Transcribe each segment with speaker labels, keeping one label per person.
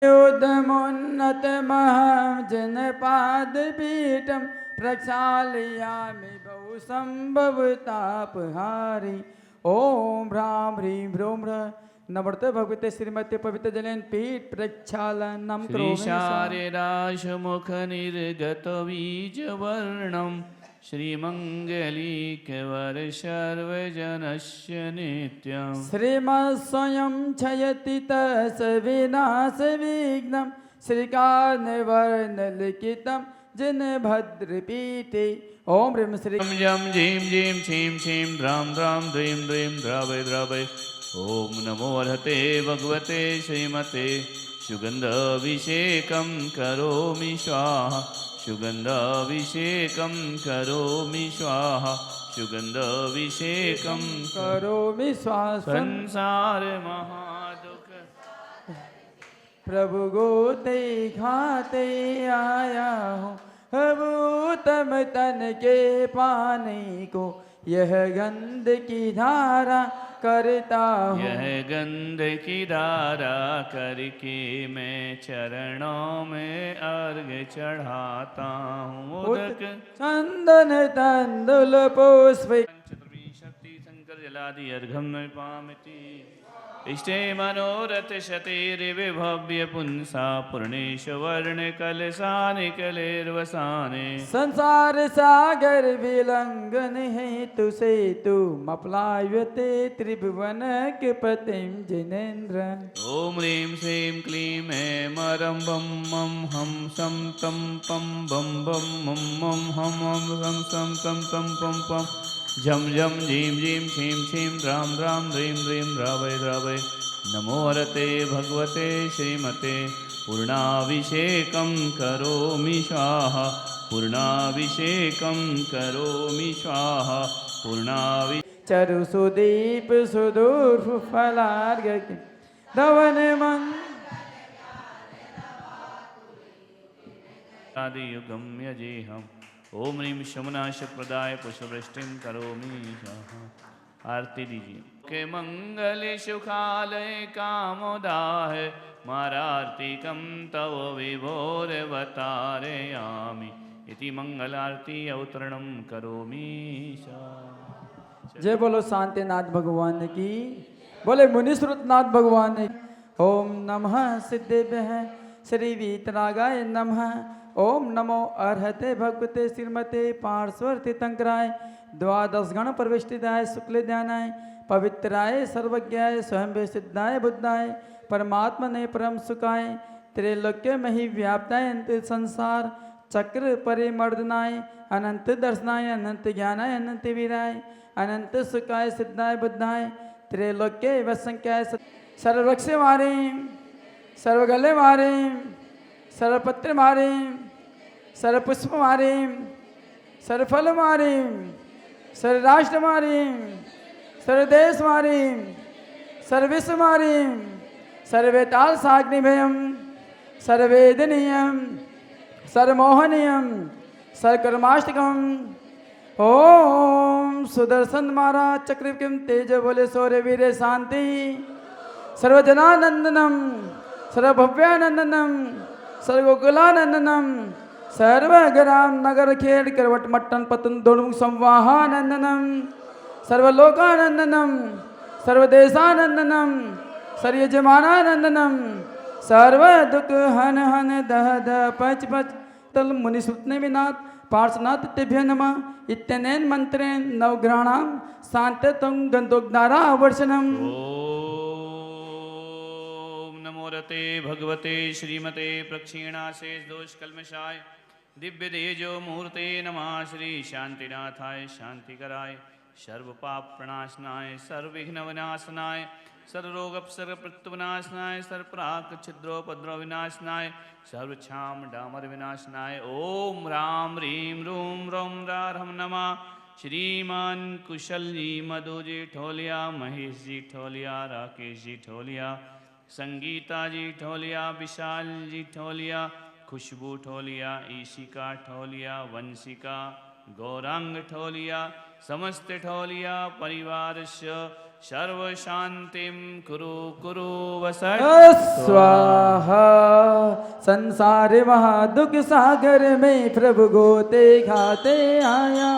Speaker 1: योधमुन्नतमहं जनपादपीठं प्रक्षालयामि बहु संभवतापहारी। ओम ह्रां ह्रीं ह्रूं ह्रः नमोते भगवते श्रीमते पवित्र जलेन पीठ प्रक्षालनम करोमि।
Speaker 2: श्रीशारदाशमुख निर्गत बीजवर्णं श्रीमङ्गलीकवर सर्वजनस्य नित्यं।
Speaker 1: श्रीमत्स्वयं क्षयति तस्य विनाशविघ्नं श्रीकार्णवर्णलिखितं जिनभद्रपीठे। ओम ह्रीं श्री
Speaker 2: जं जीं जीं छीं छीं द्रां द्रां द्रीं द्रीं द्रावय द्रावय। ओम नमो अर्हते भगवते श्रीमते सुगन्धाभिषेकं करोमि स्वाहा सुगन्धाभिषेकं करोमि स्वाहा सुगन्धाभिषेकं
Speaker 1: करोमि स्वाहा।
Speaker 2: संसार महादुख
Speaker 1: प्रभु गोते खाते आया हूँ, उत्तम तन के पाने को यह गंध की धारा करता हूँ।
Speaker 2: यह गंध की धारा करके मैं चरणों में अर्घ चढ़ाता हूँ। उदक
Speaker 1: चंदन तंदुल पुष्प
Speaker 2: चतुर्विंशति शंकर जलादि अर्घम पामिति। इष्टे मनोरथ शतेर्विभव्य पुंसा पूर्णेशवर्ण कलशानि कलेर्वसाने।
Speaker 1: संसार सागर विलंघन हेतु सेतु मपलायते त्रिभुवन के पतिम जिनेन्द्र।
Speaker 2: ओम ह्रीं श्रीं क्लीं ऐं मरं बम मम हम सम तम पम बम बम मम मम हम हम सम सम तम तम पम पम झम झम झीं झीं छीं छीं द्रां द्रां द्रीं द्रीं द्रावय द्रावय। नमो हरते भगवते श्रीमते पूर्णाभिषेकं करोमि स्वाहा पूर्णाभिषेकं करोमि स्वाहा पूर्णाभि
Speaker 1: चरु सुदीप सुदूर फलार्घ धवन मन
Speaker 2: आदियुगं यजेहम्। ओम ह्रीं शमनाशक प्रदाय पुष्पवृष्टिं करोमि स्वाहा। आरती दीजिए। के मंगल सुखालय कामोदाह मारार्तिकं तव विभोर अवतारयामि इति मंगलारती अवतरणं करोमि स्वाहा।
Speaker 1: जय बोलो शांतिनाथ भगवान की, बोले मुनिश्रुतनाथ भगवान की। ओम नमः सिद्धेभ्यः श्री वीतरागाय नमः। ओम नमो अर्हते भगवते श्रीमते पार्श्वर्तीतंकराय द्वादश गण प्रविष्टिदाय शुक्ल ध्यानाय पवित्राय सर्वज्ञाय स्वयं सिद्धाय बुद्धाय परमात्मने परम सुखाय त्रैलोक्य में ही व्याप्ताय अंत संसार चक्र परिमर्दनाय अनंत दर्शनाय अनंत ज्ञानाय अनंत वीराय अनंत सुखाय सिद्धाय बुद्धाय त्रैलोक्य वसंख्याय सर्ववृक्ष मारे सर्वगले मारे सर्वपत्र मारे सर्वपुष्प मारे सर्वफल मारे सर्वराष्ट्र मारे सर्वदेश मारे सर्वविश्व मारे सर्वेताल साग्निभयम सर्ववेदनीयम सर्वमोहनीयम सर्वकर्माष्टकम। ओम सुदर्शन महाराज चक्रविक्रम तेज बोले सौर्य वीर शांति सर्वजनानंदनम सर्वभव्यानंदनम सर्वगोकुलानंदनम सर्वग्राम नगर खेड़ करवट मट्टन पतन दोड़मुख संवाहानंदनम सर्वलोकानंदनम सर्वदेशानंदनम सर्वयजमानानंदनम सर्व दुख हन हन दह दह पच पच तल मुनिसुतने विनाथ पार्श्वनाथ तेभ्य नमः इत्यनेन मंत्रेण नवग्रहणां शांततं गंधोग्धारा वर्षणम।
Speaker 2: ओम नमो रते भगवते श्रीमते प्रक्षीणाशेष दोष कल्मषाय दिव्य तेजो मूर्ते नमः। श्री शांतिनाथाय शांतिकराय सर्व पाप प्रणाशनाय सर्वविघ्न विनाशनाय सर्वरोग विनाशनाय सर्वप्राक छिद्रोपद्रव विनाशनाय सर्वक्षाम डामर विनाशनाय। ओम राम ह्रीं रूं रौं रारहम नमः। श्रीमान कुशल जी मधु जी ठोलिया महेश जी ठोलिया राकेश जी ठोलिया संगीता जी ठोलिया विशाल जी ठोलिया खुशबू ठोलिया ईशिका ठोलिया वंशिका गौरांग ठोलिया समस्तिठौलिया परिवारस्य सर्वशान्तिं कुरु कुरु वसत्
Speaker 1: स्वाहा। संसार महादुख सागर में प्रभु गोते खाते आया,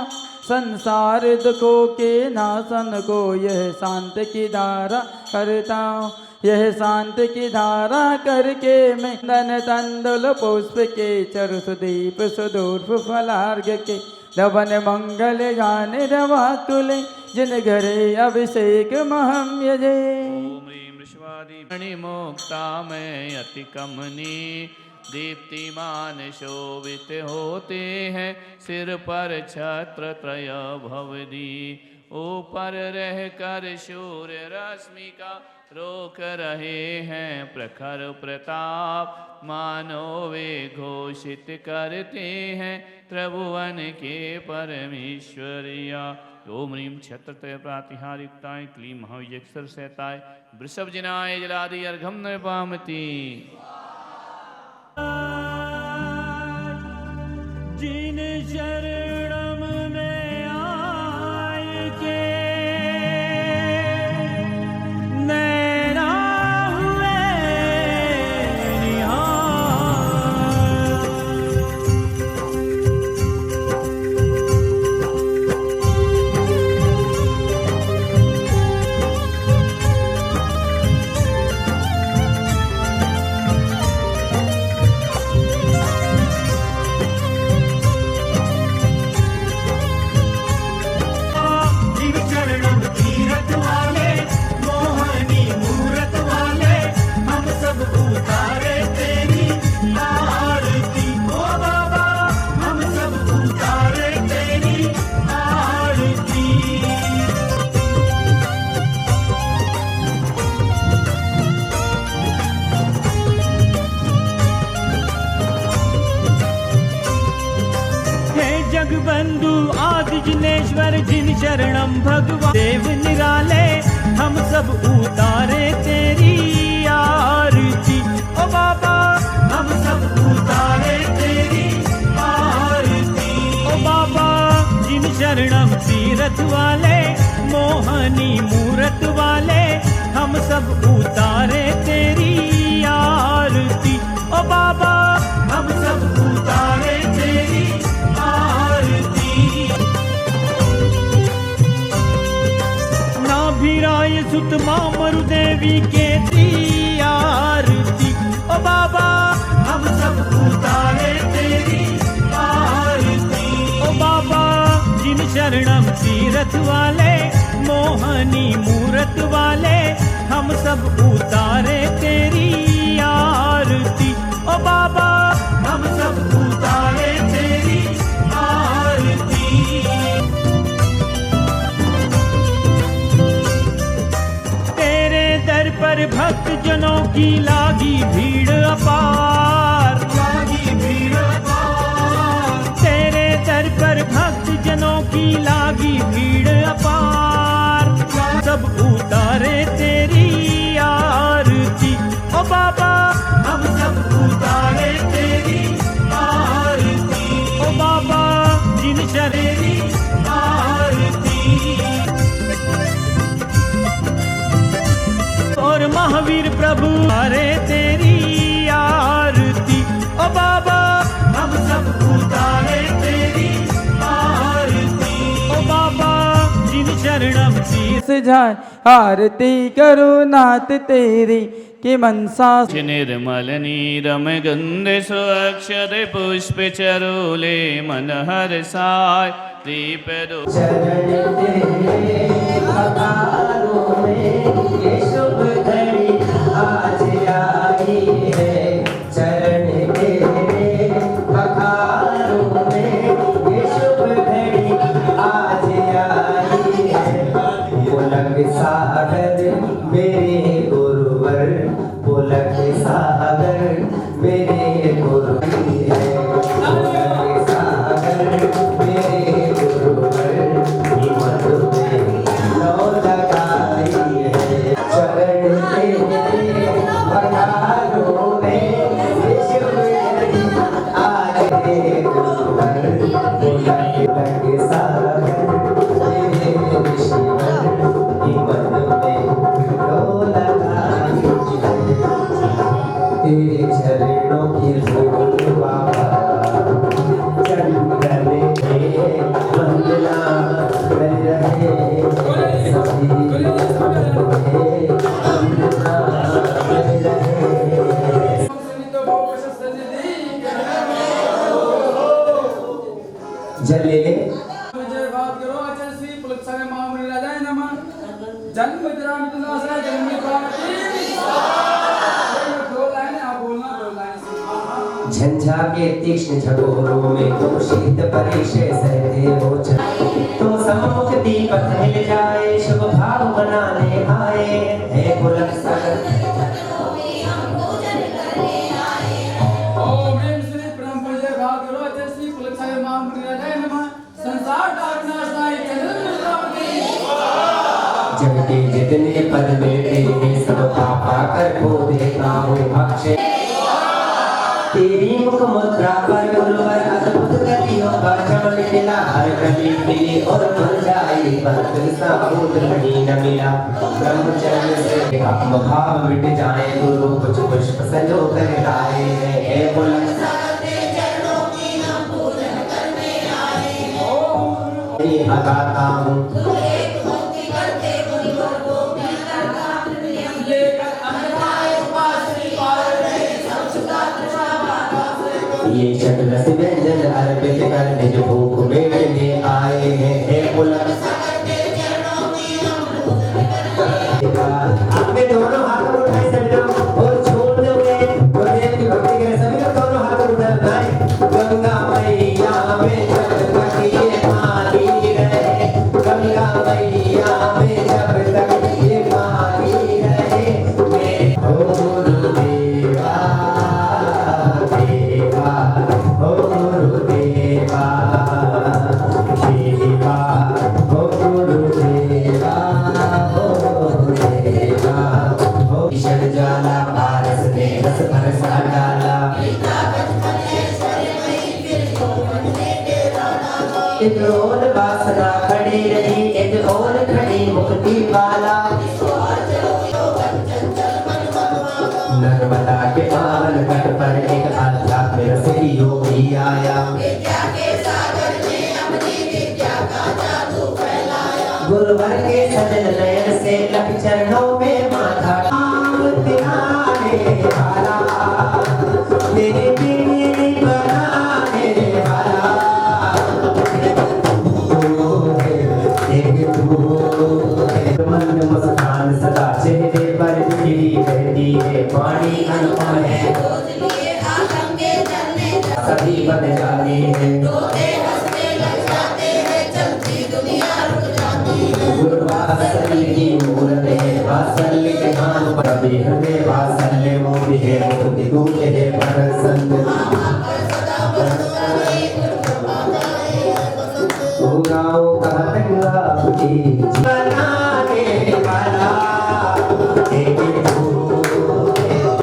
Speaker 1: संसार दुखों के नाशन को यह शांत की धारा करता हूँ। यह शांत की धारा करके मैं धन तंदुल पुष्प के चरु सुदीप सुदूर्फ फलार्घ के रवन मंगल गाने रवाकुले जिन घरे अभिषेक महम यजे।
Speaker 2: ओम ह्रीं ऋष्वादि मुक्ता में अति कमनी दीप्तिमान शोभित होते हैं, सिर पर छत्र त्रय भवदी, ऊपर रह कर सूर्य रश्मि का रोक रहे हैं प्रखर प्रताप, मानो वे घोषित करते हैं त्रिभुवन के परमेश्वरिया। ओम ह्रीं क्षत्रत्रय प्रातिहारिक्ताय क्लीं महाविजयक्षर सहताय वृषभ जिनाय जलादि अर्घम न पामती।
Speaker 3: जिन शरणम में आए के नैना हुए निहाल, बंधु आदि जिनेश्वर जिन शरणम भगवान देव निराले, हम सब उतारे तेरी आरती। ओ बाबा हम सब उतारे तेरी आरती। ओ बाबा जिन शरणम तीरथ वाले, मोहनी मूरत वाले, हम सब उतारे तेरी आरती। ओ बाबा हम सब उतारे तेरी नाभिराय सुत मामरु देवी के आरती। ओ बाबा हम सब उतारे तेरी आरती। ओ बाबा जिन शरणम तीरथ वाले, मोहनी मूरत वाले, हम सब उतारे तेरी आरती। ओ बाबा हम सब उतारे तेरी आरती। तेरे दर पर भक्त जनों की लागी भीड़ अपार, लागी भीड़ अपार। तेरे दर पर भक्त जनों की लागी भीड़ अपार, सब उतारे तेरी आरती। ओ बाबा हम सब उतारे तेरी आरती। ओ बाबा जिन शरेरी आरती। और महावीर प्रभु अरे तेरी आरती। ओ बाबा हम सब उतारे तेरी आरती। ओ बाबा जिन शरणम
Speaker 1: जाए आरती करो नाथ तेरी कि मनसा।
Speaker 2: निर्मल नीरम गंधे स्वक्षर पुष्प चरोले मन हर साय दीप दो।
Speaker 4: चरण तेरे पधारो में ये शुभ घड़ी आज आई है। चरण तेरे पधारो में ये शुभ घड़ी आज आई है। पुलक सागर मेरे गुरुवर, पुलक सागर मेरे गुरुवर है। पुलक सागर मेरे गुरुवर, हिम्मत में लौ लगा चरणों की धूल बाबा चंद्र में वंदना कर रहे सभी वंदना कर रहे। जल ले ले
Speaker 1: जय बात करो आचार्य श्री पुलत्सारे महामुनि राजाय नमः। जन्म विद्राम विनाशाय जन्म पावती। दो लाइन आप बोलना, दो लाइन से।
Speaker 4: झंझा के तीक्ष्ण झकोरों में तुम शीत परिशय सहते हो तुम सम्मुख दीपक हिल जाए शुभ भाव बनाने आए हे पुलत्सर।
Speaker 1: ओम ह्रीं श्री परम पूज्य भाव करो आचार्य श्री पुलत्सारे महामुनि राजाय नमः। संसार का विनाशाय जन्म पावती।
Speaker 4: जग के जितने पद मिलते हैं सब पापा कर को देता हूँ अक्षय। तेरी मुख मुद्रा पर गुरुवर अद्भुत गतियों का चमन खिला हर कली मिली और मुरझाई पंथ सा भूत घड़ी न मिला। ब्रह्मचर्य से भाव मिट जाए गुरु कुछ पुष्प सजो कर लाए हे पुलत्सर। लगाता हूँ ये चक्रस व्यंजन अर्पित कर निज भूख मेरे आए हैं हे पुलत्सर। आपने दोनों हाथ उठाए सभी लोग और छोड़ दोगे गुरुदेव की भक्ति के सभी लोग दोनों हाथ उठाए। गंगा मैया में जब तक ये पानी रहे गंगा मैया में जब तक ये पानी रहे मेरे गुरुदेवा देवा ओ गुरुदेवा देवा ओ गुरुदेवा ओ गुरुदेवा ओ ईश्वर ज्वाला पारस ने रस बरसा डाला। एक ओर वासना खड़ी रही एक ओर खड़ी मुक्ति वाला। नर्मदा के पावन तट पर एक आध्यात्मिक रस योगी आया। गुरुवर के सजन नयन से लग चरणों में माथा बनाने वाला मेरे पीढ़ी बनाने वाला मन मुस्कान सदा चेहरे पर खिली रहती है पानी अनुपम है सभी बन जाते हैं गुरुवासल्य की मूरत है वात्सल्य के नाम पर हृदय वात्सल्य मोहि है मुक्ति दूत है प्रसन्न गाँव का रंगा बनाने वाला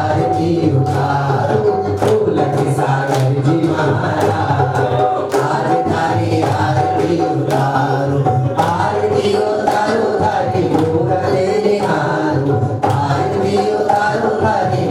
Speaker 4: आरती उतारो फूल के सागर जी महाराज आज थारी आरती उतारो आरती उतारो थारी मूरत निहारो आरती उतारो थारी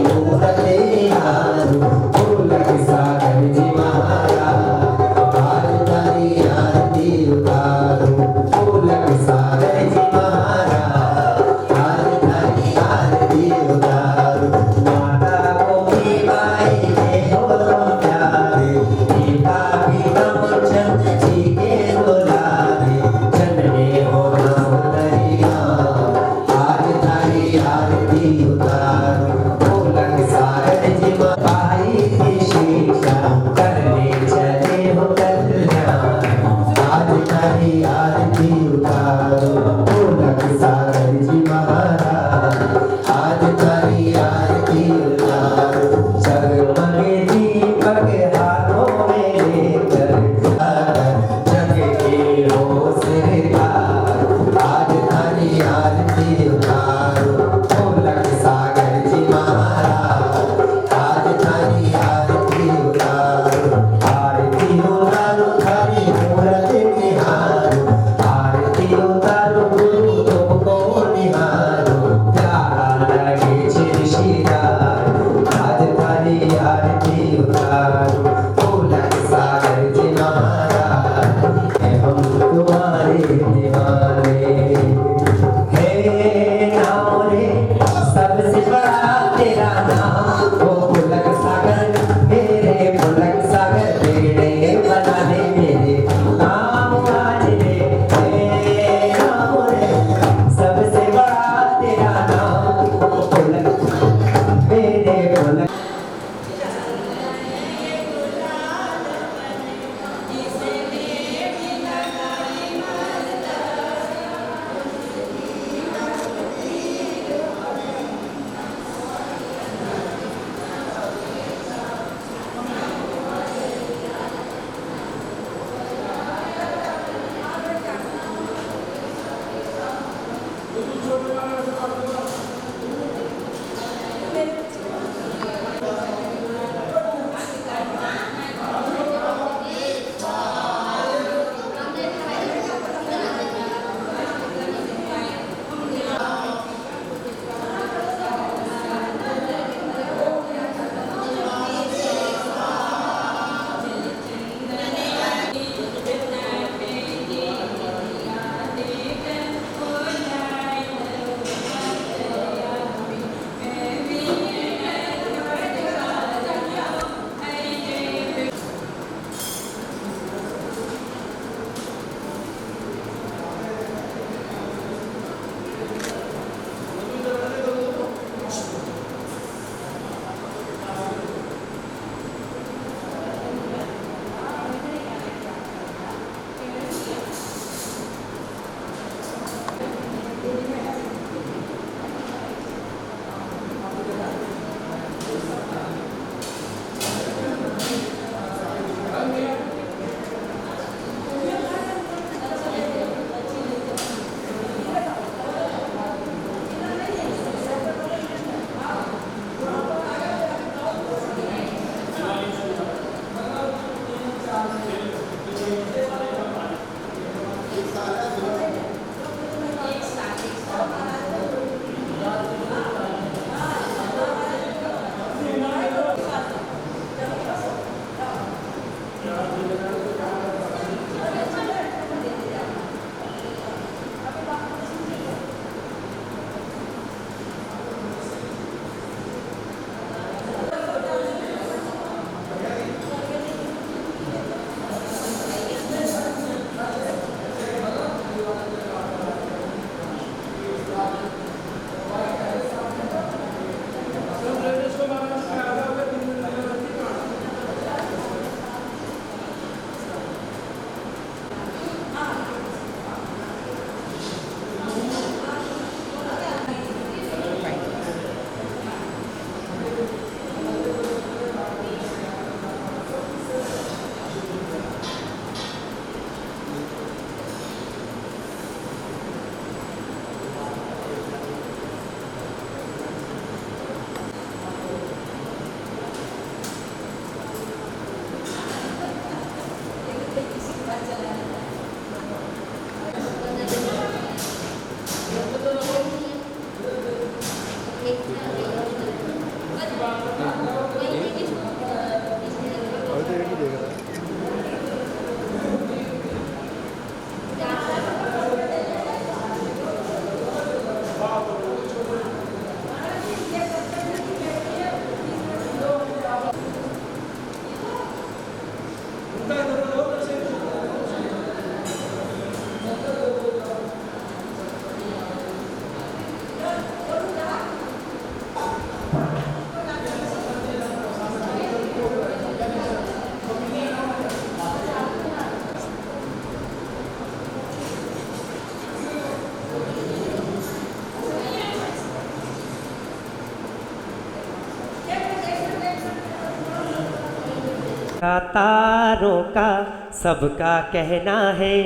Speaker 4: तारों का सबका कहना है,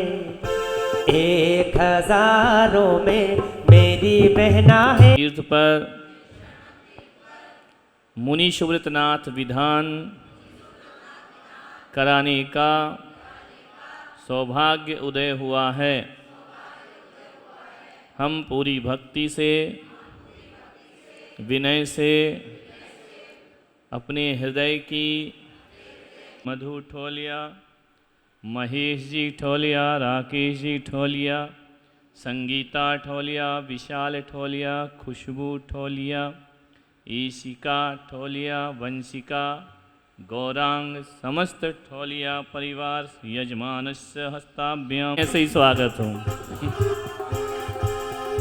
Speaker 4: 1000 में मेरी बहना है।
Speaker 2: तीर्थ पर मुनि सुव्रतनाथ विधान कराने का सौभाग्य उदय हुआ है। हम पूरी भक्ति से, विनय से अपने हृदय की मधु ठोलिया, महेश जी ठोलिया, राकेश जी ठोलिया, संगीता ठोलिया, विशाल ठोलिया, खुशबू ठोलिया, ईशिका ठोलिया, वंशिका, गौरांग समस्त ठोलिया परिवार यजमानस्य हस्ताभ्याम ऐसे ही स्वागत हूँ।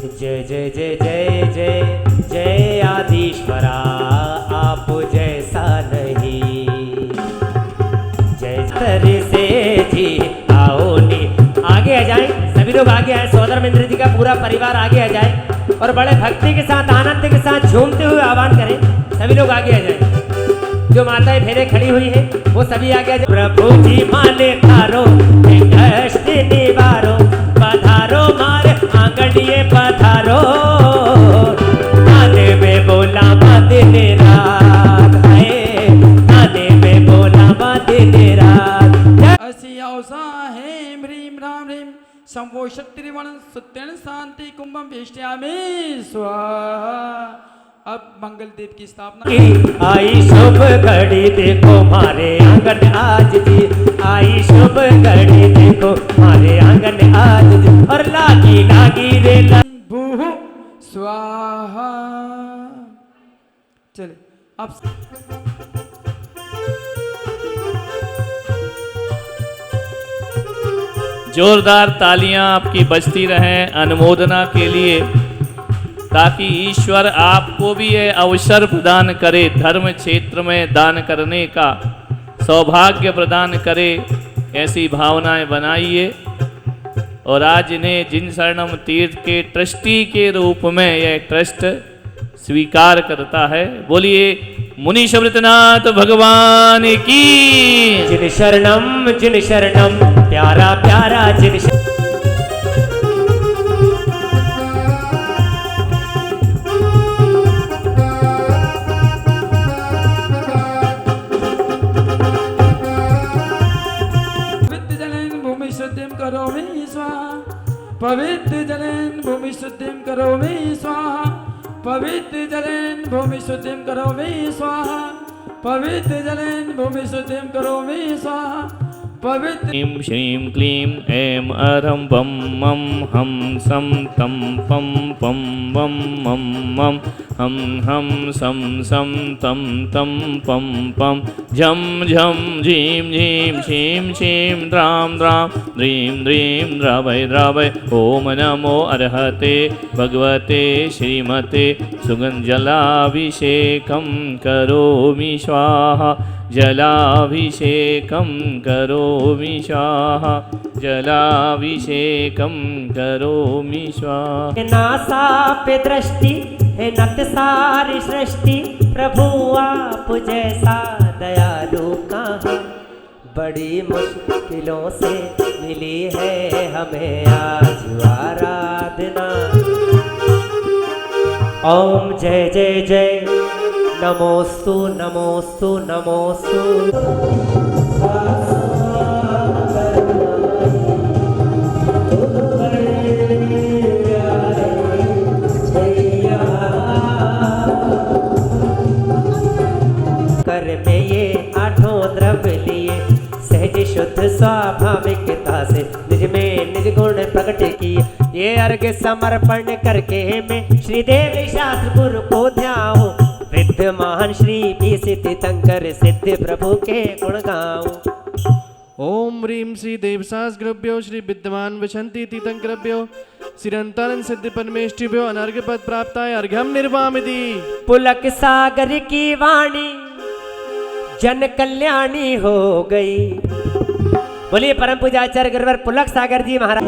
Speaker 4: जय जय जय जय जय जय आदिश्वरा, आप जैसा नहीं। जय तर से जी आओ नी, आगे आ जाए सभी लोग, आगे आए। सोदर मिंद्र जी का पूरा परिवार आगे आ जाए और बड़े भक्ति के साथ, आनंद के साथ झूमते हुए आह्वान करें। सभी लोग आगे आ जाए। जो माताएं फेरे खड़ी हुई है वो सभी आगे आ जाए। प्रभु जी माले थारो कष्ट निवारो, पधारो मारे आंगनिये पधारो, आने में बोला मत रात है, आने में बोला मत रात।
Speaker 1: असी औसा है ह्रीं राम ह्रीं शंभो शक्तिर्वण सत्यन शांति कुंभम वेष्टयामि स्वाहा। अब मंगल देव की स्थापना।
Speaker 4: आई शुभ घड़ी देखो मारे आंगन आज जी, आई शुभ घड़ी देखो मारे आंगन आज जी, और लागी लागी रे
Speaker 1: भूः स्वाहा। चले अब
Speaker 2: जोरदार तालियां आपकी बजती रहें अनुमोदना के लिए, ताकि ईश्वर आपको भी यह अवसर प्रदान करे, धर्म क्षेत्र में दान करने का सौभाग्य प्रदान करे। ऐसी भावनाएं बनाइए। और आज इन्हें जिन शरणम तीर्थ के ट्रस्टी के रूप में यह ट्रस्ट स्वीकार करता है। बोलिए मुनि सुव्रतनाथ भगवान की।
Speaker 4: जिन शरणम प्यारा प्यारा जिन
Speaker 1: करोमि स्वाहा, पवित्र जलेन भूमि शुद्धिं करोमि स्वाहा, पवित्र जलेन भूमि शुद्धिं करोमि स्वाहा, पवित्र जलेन भूमि शुद्धिं करोमि स्वाहा, पवित्र।
Speaker 2: ह्रीं श्रीं क्लीं ऐं अरं वं मं हं सं तं पं पं वं मं मं हं हं सं सं तं तं पं पं झं झं झीं झीं क्षीं क्षीं द्रां द्रां द्रीं द्रीं द्रवै द्रवै। ॐ नमो अर्हते भगवते श्रीमते सुगन्धजलाभिषेकं करोमि स्वाहा, जलाभिषेकं करोमि स्वाहा, जलाभिषेकं करोमि स्वाहा।
Speaker 4: नासा पे दृष्टि है नत सारी सृष्टि, प्रभु आप जैसा दयालु कहाँ। बड़ी मुश्किलों से मिली है हमें आज आराधना। ओम जय जय जय नमोस्तु नमोस्तु नमोस्तु। कर में ये 8 द्रव्य लिए, सहज शुद्ध स्वाभाविकता से निज में निज गुण प्रकट किए। ये अर्घ समर्पण करके मैं श्री देवी शास्त्र गुरु को ध्याऊं, विद्यमान श्री पीसित तंकर सिद्ध प्रभु के गुण गाऊं।
Speaker 5: ओम ह्रीं श्री देवशास्त्रभ्यो श्री विद्यमान विशंति तीतंकरभ्यो श्रीरंतानंद सिद्धि परमेष्टिभ्यो अनर्घ्य पद प्राप्ताय अर्घ्यम निर्वामिति।
Speaker 4: पुलक सागर की वाणी जन कल्याणी हो गई। बोलिए परम पूजाचार्य गुरुवर पुलक सागर जी महाराज।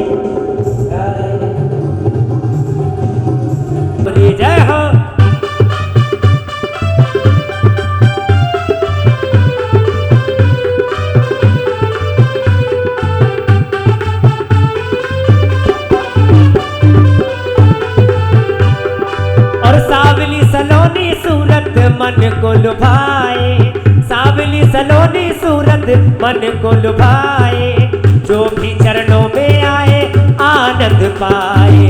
Speaker 4: बोलिए जय हो। सोनी सूरत मन को लुभाए, जो भी चरणों में आए आनंद पाए,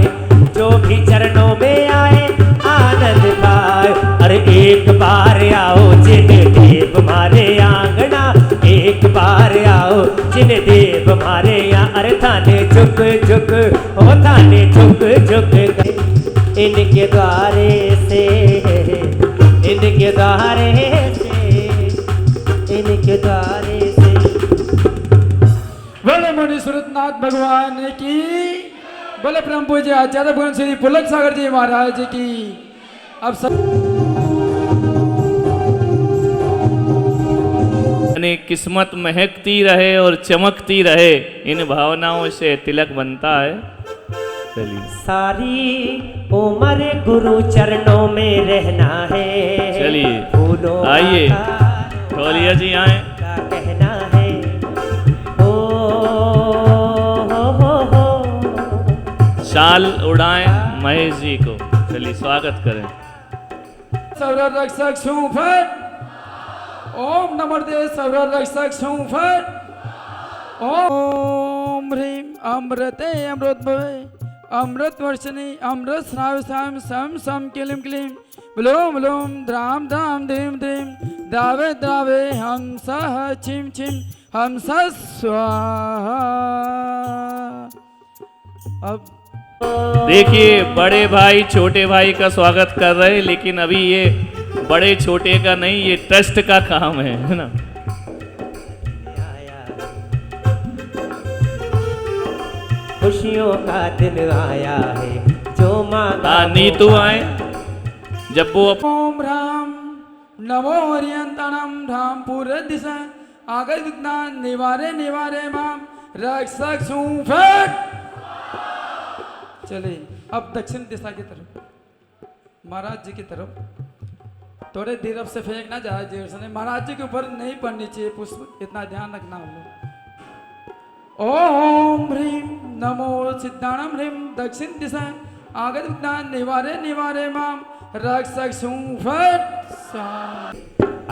Speaker 4: जो भी चरणों में आए आनंद पाए। अरे एक बार आओ जिन देव मारे आंगना, एक बार आओ जिन देव मारे यहाँ। अरे थाने झुक झुक ओ थाने झुक झुक इनके द्वारे से, इनके द्वारे से, इनके द्वारे से।
Speaker 1: बोले मुनि सूरतनाथ भगवान की, बोले परम पूज्य आचार्य भगवान श्री पुलक सागर जी महाराज की। अब सब
Speaker 2: किस्मत महकती रहे और चमकती रहे, इन भावनाओं से तिलक बनता है। चलिए
Speaker 4: सारी उम्र गुरु चरणों में रहना है।
Speaker 2: चलिए
Speaker 4: फूलों
Speaker 2: आइए, ढोलिया जी आए।
Speaker 4: का कहना है हो।
Speaker 2: शाल उड़ाएं महेश जी को। चलिए स्वागत करें।
Speaker 1: सर्व रक्षक सुफट, ओम नमो देव सर्व रक्षक सुफट। ओम ह्रीं अमृते अमृत भवे, अमृत वर्षिणी अमृत स्राव साम सम सम क्लीं क्लीं, ब्लूम ब्लूम द्राम द्राम द्रीम द्रीम, द्रावे द्रावे हंसः छिं छिं हंसः स्वाहा। अब
Speaker 2: देखिए बड़े भाई छोटे भाई का स्वागत कर रहे हैं, लेकिन अभी ये बड़े छोटे का नहीं, ये ट्रस्ट का काम है ना।
Speaker 4: खुशियों का दिन आया है, जो मांगा
Speaker 2: नीतू आए। जब वो
Speaker 1: ओम राम नमो हरियंतनम राम पूरे दिशा आगे विज्ञान निवारे निवारे माम रक्षक सुफट। चलिए अब दक्षिण दिशा की तरफ, महाराज जी की तरफ। थोड़े धीरे से फेंकना जाए जोर से नहीं, महाराज जी के ऊपर नहीं पड़नी चाहिए पुष्प, इतना ध्यान रखना हम लोग। ओम ह्रीं नमो सिद्धाणम ह्रीं दक्षिण दिशा आगत विज्ञान निवारे निवारे माम रक्षक सुफट।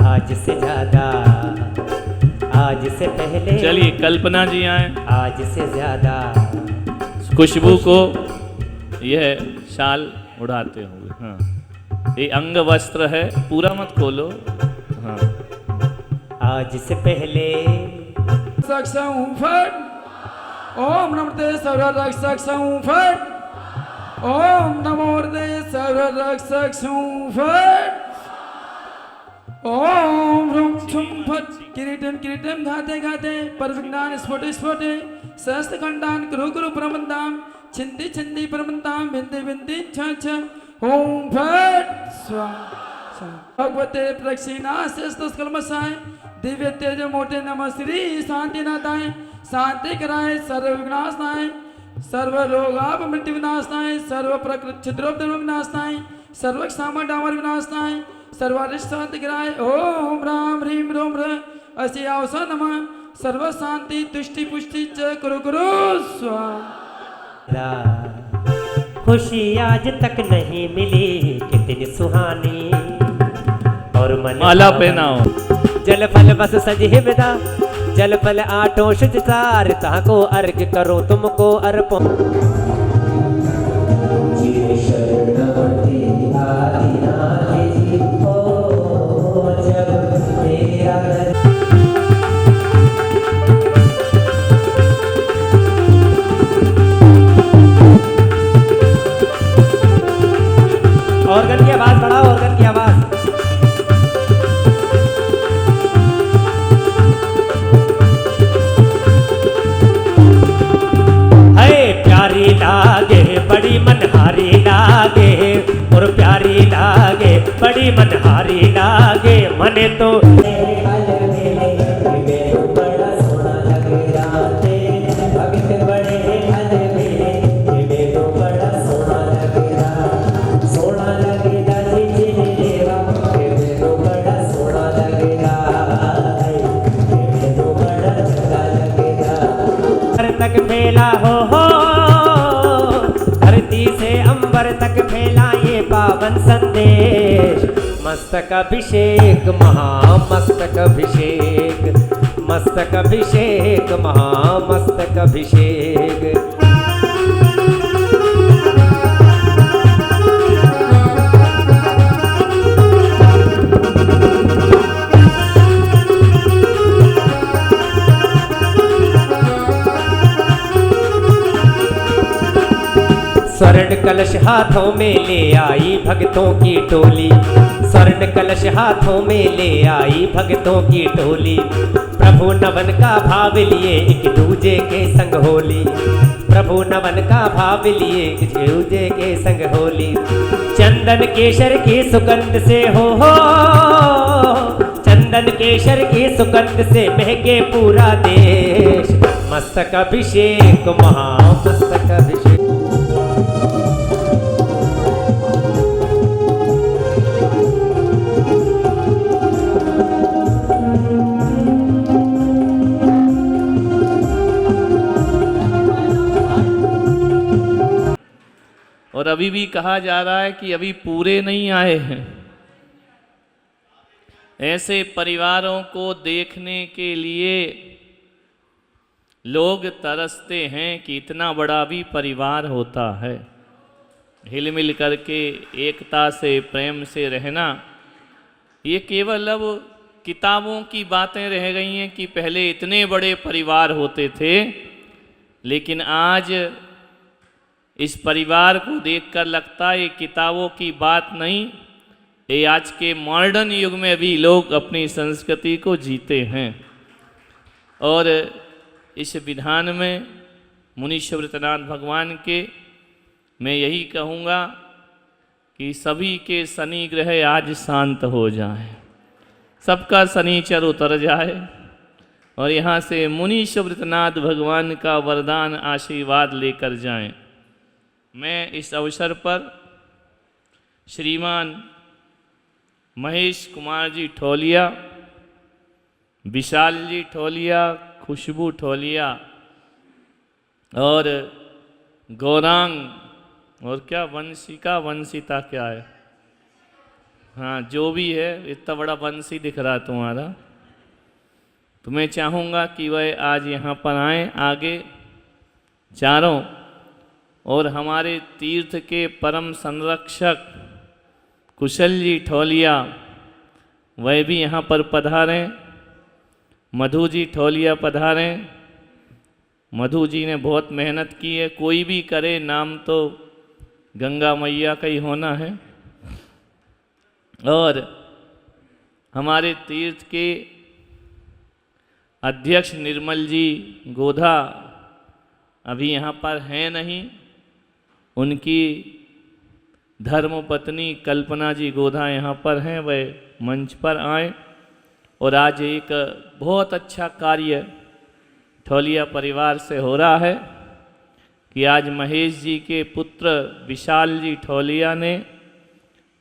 Speaker 4: आज से ज्यादा, आज से पहले।
Speaker 2: चलिए कल्पना जी आए।
Speaker 4: आज से ज्यादा
Speaker 2: खुशबू को यह शाल उड़ाते हुए। हाँ ये अंग वस्त्र है, पूरा मत खोलो। हाँ
Speaker 4: आज से पहले
Speaker 1: रक्षक सुफट। ओम नमो देव सर्व रक्षक सुफट। ओम नमो देव सर्व रक्षक सुफट। ओम ह्रूं छुं फट किरीटम किरीटम घाते घाते पर विज्ञान स्फोटे स्फोटे सहस्त्र खंडान कुरु कुरु प्रमंताम छिंदी छिंदी प्रमंताम बिंदी बिंदी छ छ ओम फट स्वाहा। भगवते प्रक्षिणास्यस्तु कल्मषाय दिव्य तेज मोटे नमः श्री शांतिनाथाय, शांति कराए सर्व विनाशनाय, सर्व रोगाप मृत्यु विनाशनाय, सर्व प्रकृति छिद्रोपद्रव विनाशनाय, सर्व क्षमा डामर विनाशनाय, सर्वारिष्ट शांति कराए। ओम राम ह्रीं रोम र असी अवसर नमः सर्व शांति तुष्टि पुष्टि च कुरु कुरु स्वाहा।
Speaker 4: खुशी आज तक नहीं मिली, कितनी सुहानी और मन
Speaker 2: माला पहनाओ।
Speaker 4: जल फल बस सज विदा, जल फल आठों शुचकार, ताको अर्घ करो तुमको अर्पण। ऑर्गन की आवाज बढ़ाओ, ऑर्गन की आवाज। प्यारी लागे बड़ी मनहारी लागे, और प्यारी लागे बड़ी मनहारी लागे, मने तो बड़ा सोना लगे राते, भगत बड़े तो बड़ा सोना लगेगा, सोना लगेगा जी देवा, तो बड़ा सोना लगेगा, तो बड़ा चंगा लगेगा। तक फैला हो धरती से अंबर तक फैला ये पावन संदेश, मस्तक अभिषेक महामस्तक अभिषेक। मस्तक अभिषेक महामस्तक अभिषेक। स्वर्ण कलश हाथों में ले आई भक्तों की टोली, स्वर्ण कलश हाथों में ले आई भक्तों की टोली। प्रभु नवन का भाव लिए एक दूजे के संग होली, प्रभु नवन का भाव लिए एक दूजे के संग होली। चंदन केशर की सुगंध से हो, चंदन केशर की सुगंध से महके पूरा देश। मस्तक अभिषेक महामस्तक अभिषेक।
Speaker 2: और अभी भी कहा जा रहा है कि अभी पूरे नहीं आए हैं। ऐसे परिवारों को देखने के लिए लोग तरसते हैं कि इतना बड़ा भी परिवार होता है। हिल मिल करके एकता से प्रेम से रहना, ये केवल अब किताबों की बातें रह गई हैं कि पहले इतने बड़े परिवार होते थे, लेकिन आज इस परिवार को देखकर लगता है ये किताबों की बात नहीं, ये आज के मॉडर्न युग में भी लोग अपनी संस्कृति को जीते हैं। और इस विधान में मुनीश्वरनाथ भगवान के मैं यही कहूँगा कि सभी के शनि ग्रह आज शांत हो जाए, सबका शनिचर उतर जाए और यहाँ से मुनीश्वरनाथ भगवान का वरदान आशीर्वाद लेकर जाएं। मैं इस अवसर पर श्रीमान महेश कुमार जी ठोलिया, विशाल जी ठोलिया, खुशबू ठोलिया और गौरांग और क्या वंशिका वंशिता क्या है, हाँ जो भी है, इतना बड़ा वंशी दिख रहा है तुम्हारा, तो मैं चाहूँगा कि वह आज यहाँ पर आएँ आगे चारों, और हमारे तीर्थ के परम संरक्षक कुशल जी ठोलिया वह भी यहाँ पर पधारें। मधु जी ठोलिया पधारें। मधु जी ने बहुत मेहनत की है, कोई भी करे नाम तो गंगा मैया का ही होना है। और हमारे तीर्थ के अध्यक्ष निर्मल जी गोधा अभी यहाँ पर हैं नहीं, उनकी धर्मपत्नी कल्पना जी गोधा यहाँ पर हैं, वह मंच पर आए। और आज एक बहुत अच्छा कार्य ठोलिया परिवार से हो रहा है कि आज महेश जी के पुत्र विशाल जी ठोलिया ने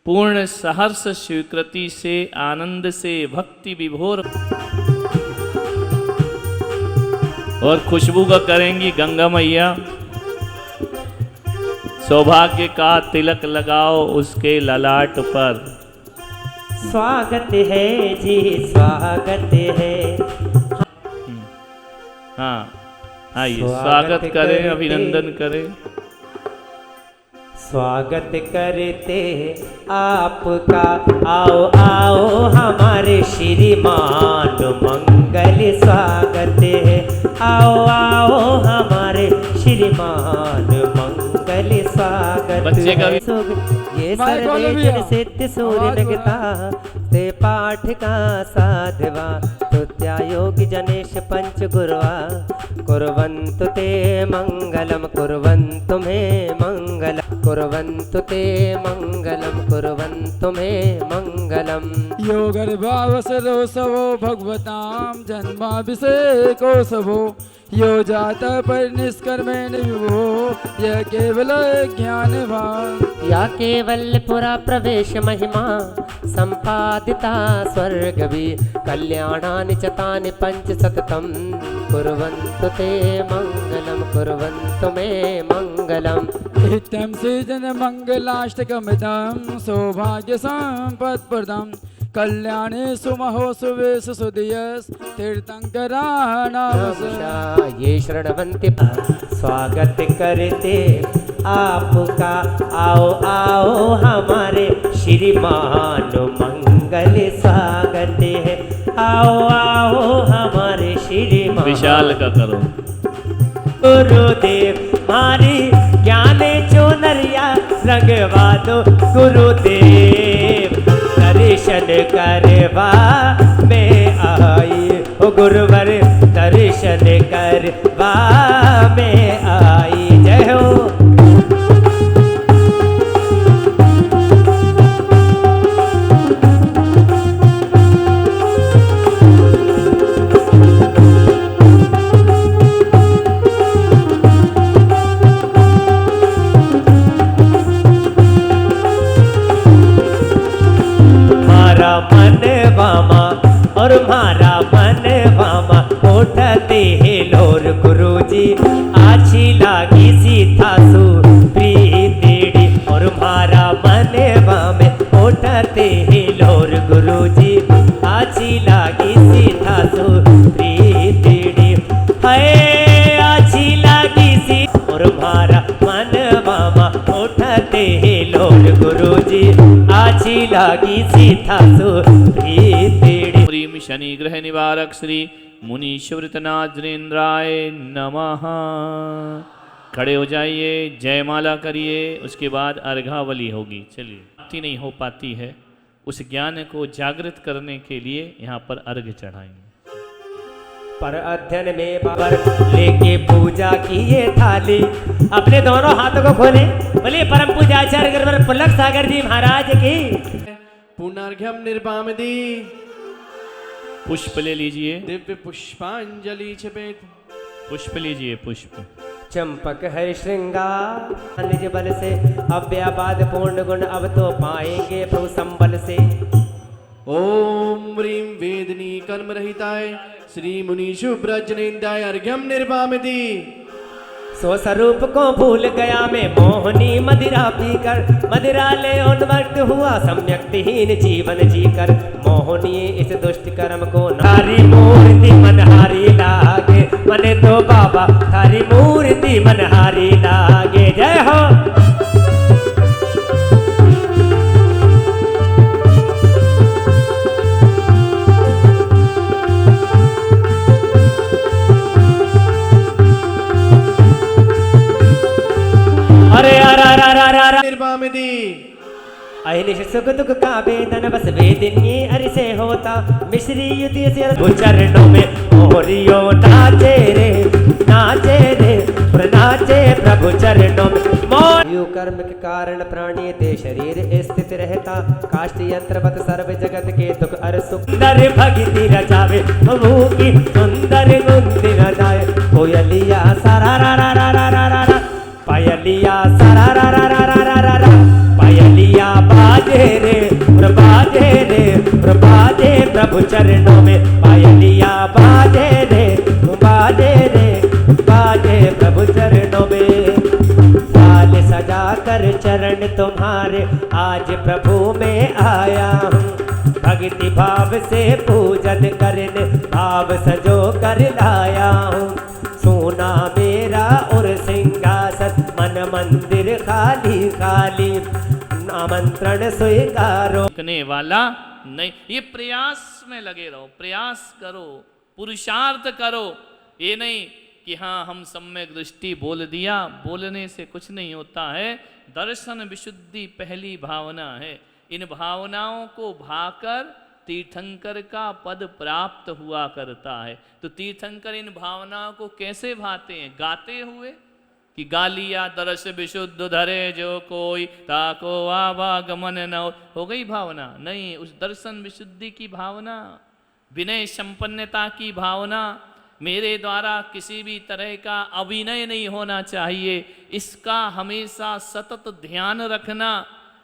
Speaker 2: पूर्ण सहर्ष स्वीकृति से आनंद से भक्ति विभोर और खुशबू का करेंगी गंगा मैया। सौभाग्य का तिलक लगाओ उसके ललाट पर।
Speaker 4: स्वागत है जी स्वागत है।
Speaker 2: हाँ आइए स्वागत करें, अभिनंदन करें।
Speaker 4: स्वागत करते आपका, आओ आओ हमारे श्रीमान मंगल स्वागत है। आओ आओ हमारे श्रीमान मंगल स्वागत।
Speaker 2: बच्चे का भी
Speaker 4: ये सर्वेजन सिद्ध सूर्य लगता ते पाठ का साधवा तुत्यायोगी जनेश पंच गुरुवा कुर्वन्तु ते मंगलम कुर्वन्तु मे मंगलम कुर्वन्तु ते मंगलम कुर्वन्तु मे मंगलम।
Speaker 1: यो गर्भावसरोत्सवो भगवतां जन्माभिषेकोत्सवो यो जात पर निष्कर्मेण विभो यह केवल ज्ञान भाव।
Speaker 4: या केवल पुरा प्रवेश महिमा संपादिता स्वर्गवी कल्याणानि चतानि पंच सततम कुर्वन्तु ते मंगलम कुर्वन्तु मे मंगलम। इत्यं सृजन मंगलाष्टकमिदं सौभाग्य संपत्प्रदं
Speaker 1: कल्याणे सुमहो सुवेश सुदियस तीर्थंकरा नाम से।
Speaker 4: ये शरणवंती स्वागत करते आपका, आओ आओ हमारे श्रीमान मंगल स्वागत है, आओ आओ हमारे श्रीमान।
Speaker 2: विशाल का करो।
Speaker 4: गुरुदेव मारी ज्ञान चोनरिया रंगवा दो गुरुदेव, दर्शन करवा में आई, ओ गुरुवर दर्शन करवा में आई। जय हो। और मारा मन वामा उठते है लोर गुरुजी, आछी लागी सीता सु प्रीतिड़ी। और मारा मन वामे उठते है लोर गुरुजी, आछी लागी सीता सु प्रीतिड़ी। है आछी लागी सी और मारा मन वामा उठते है लोर गुरुजी, आछी लागी सीता सु प्रीतिड़ी।
Speaker 2: ह्रीं शनि ग्रह निवारक श्री मुनि शिवृतनाथेंद्राय नमः। खड़े हो जाइए, जयमाला करिए, उसके बाद अर्घावली होगी। चलिए, प्राप्ति नहीं हो पाती है, उस ज्ञान को जागृत करने के लिए यहाँ पर अर्घ चढ़ाएंगे।
Speaker 4: पर अध्ययन में बाबर लेके पूजा की ये थाली, अपने दोनों हाथों को खोले, बोले परम पूजाचार्य गुरुवर पुलक सागर जी महाराज की।
Speaker 5: पुनर्घ्यम निर्वामदी।
Speaker 2: पुष्प ले लीजिए,
Speaker 5: दिव्य पुष्पांजलि छपेत।
Speaker 2: पुष्प लीजिए, पुष्प।
Speaker 4: चंपक है श्रृंगार निज बल से, अव्यापाद पूर्ण गुण अब तो पाएंगे प्रभु संबल से।
Speaker 5: ओम ह्रीं वेदनी कर्म रहिताय श्री मुनि शुभ्रजनेन्द्राय अर्घ्यम निर्वामदी।
Speaker 4: सो स्वरूप को भूल गया मैं मोहनी मदिरा पीकर, मदिरा ले उन्मत्त हुआ सम्यक्तिहीन जीवन जीकर। मोहनी इस दुष्ट कर्म को थारी मूर्ति मनहारी लागे, मने तो बाबा थारी मूर्ति मनहारी लागे। जय हो। अरे
Speaker 5: निर्वामदी।
Speaker 4: अहिनिश सुख दुख का वेदन बस वेदनी अरि से होता, मिश्री युति से चरणों में मोहरियो नाचे रे, नाचे रे नाचे प्रभु चरणों में। यु कर्म के कारण प्राणी ते शरीर स्थित रहता, काष्ठ यंत्रवत सर्व जगत के दुख अर सुंदर भगति रचावे, प्रभु की सुंदर गुंदी रचाए। कोयलिया सारा रा रा रा रा रा रा, पायलिया सारा रा रा रा रा रा रा, पायलिया बाजे रे बाजे प्रभु चरणों में। पायलिया बाजे रे बाजे प्रभु चरणों में। साल सजा कर चरण तुम्हारे आज प्रभु में आया हूँ, भक्ति भाव से पूजन करने भाव सजो कर लाया हूँ। सोना मेरा और सिंहासन मन मंदिर खाली खाली, आमंत्रण स्वीकारो।
Speaker 2: करने वाला नहीं, ये प्रयास में लगे रहो, प्रयास करो, पुरुषार्थ करो। ये नहीं कि हाँ हम सम्यक दृष्टि बोल दिया, बोलने से कुछ नहीं होता है। दर्शन विशुद्धि पहली भावना है। इन भावनाओं को भाकर तीर्थंकर का पद प्राप्त हुआ करता है। तो तीर्थंकर इन भावनाओं को कैसे भाते हैं? गाते हुए कि गालिया दर्श विशुद्ध धरे जो कोई, ताको आवागमन न हो गई भावना? नहीं, उस दर्शन विशुद्धि की भावना, विनय संपन्नता की भावना, मेरे द्वारा किसी भी तरह का अभिनय नहीं होना चाहिए, इसका हमेशा सतत ध्यान रखना।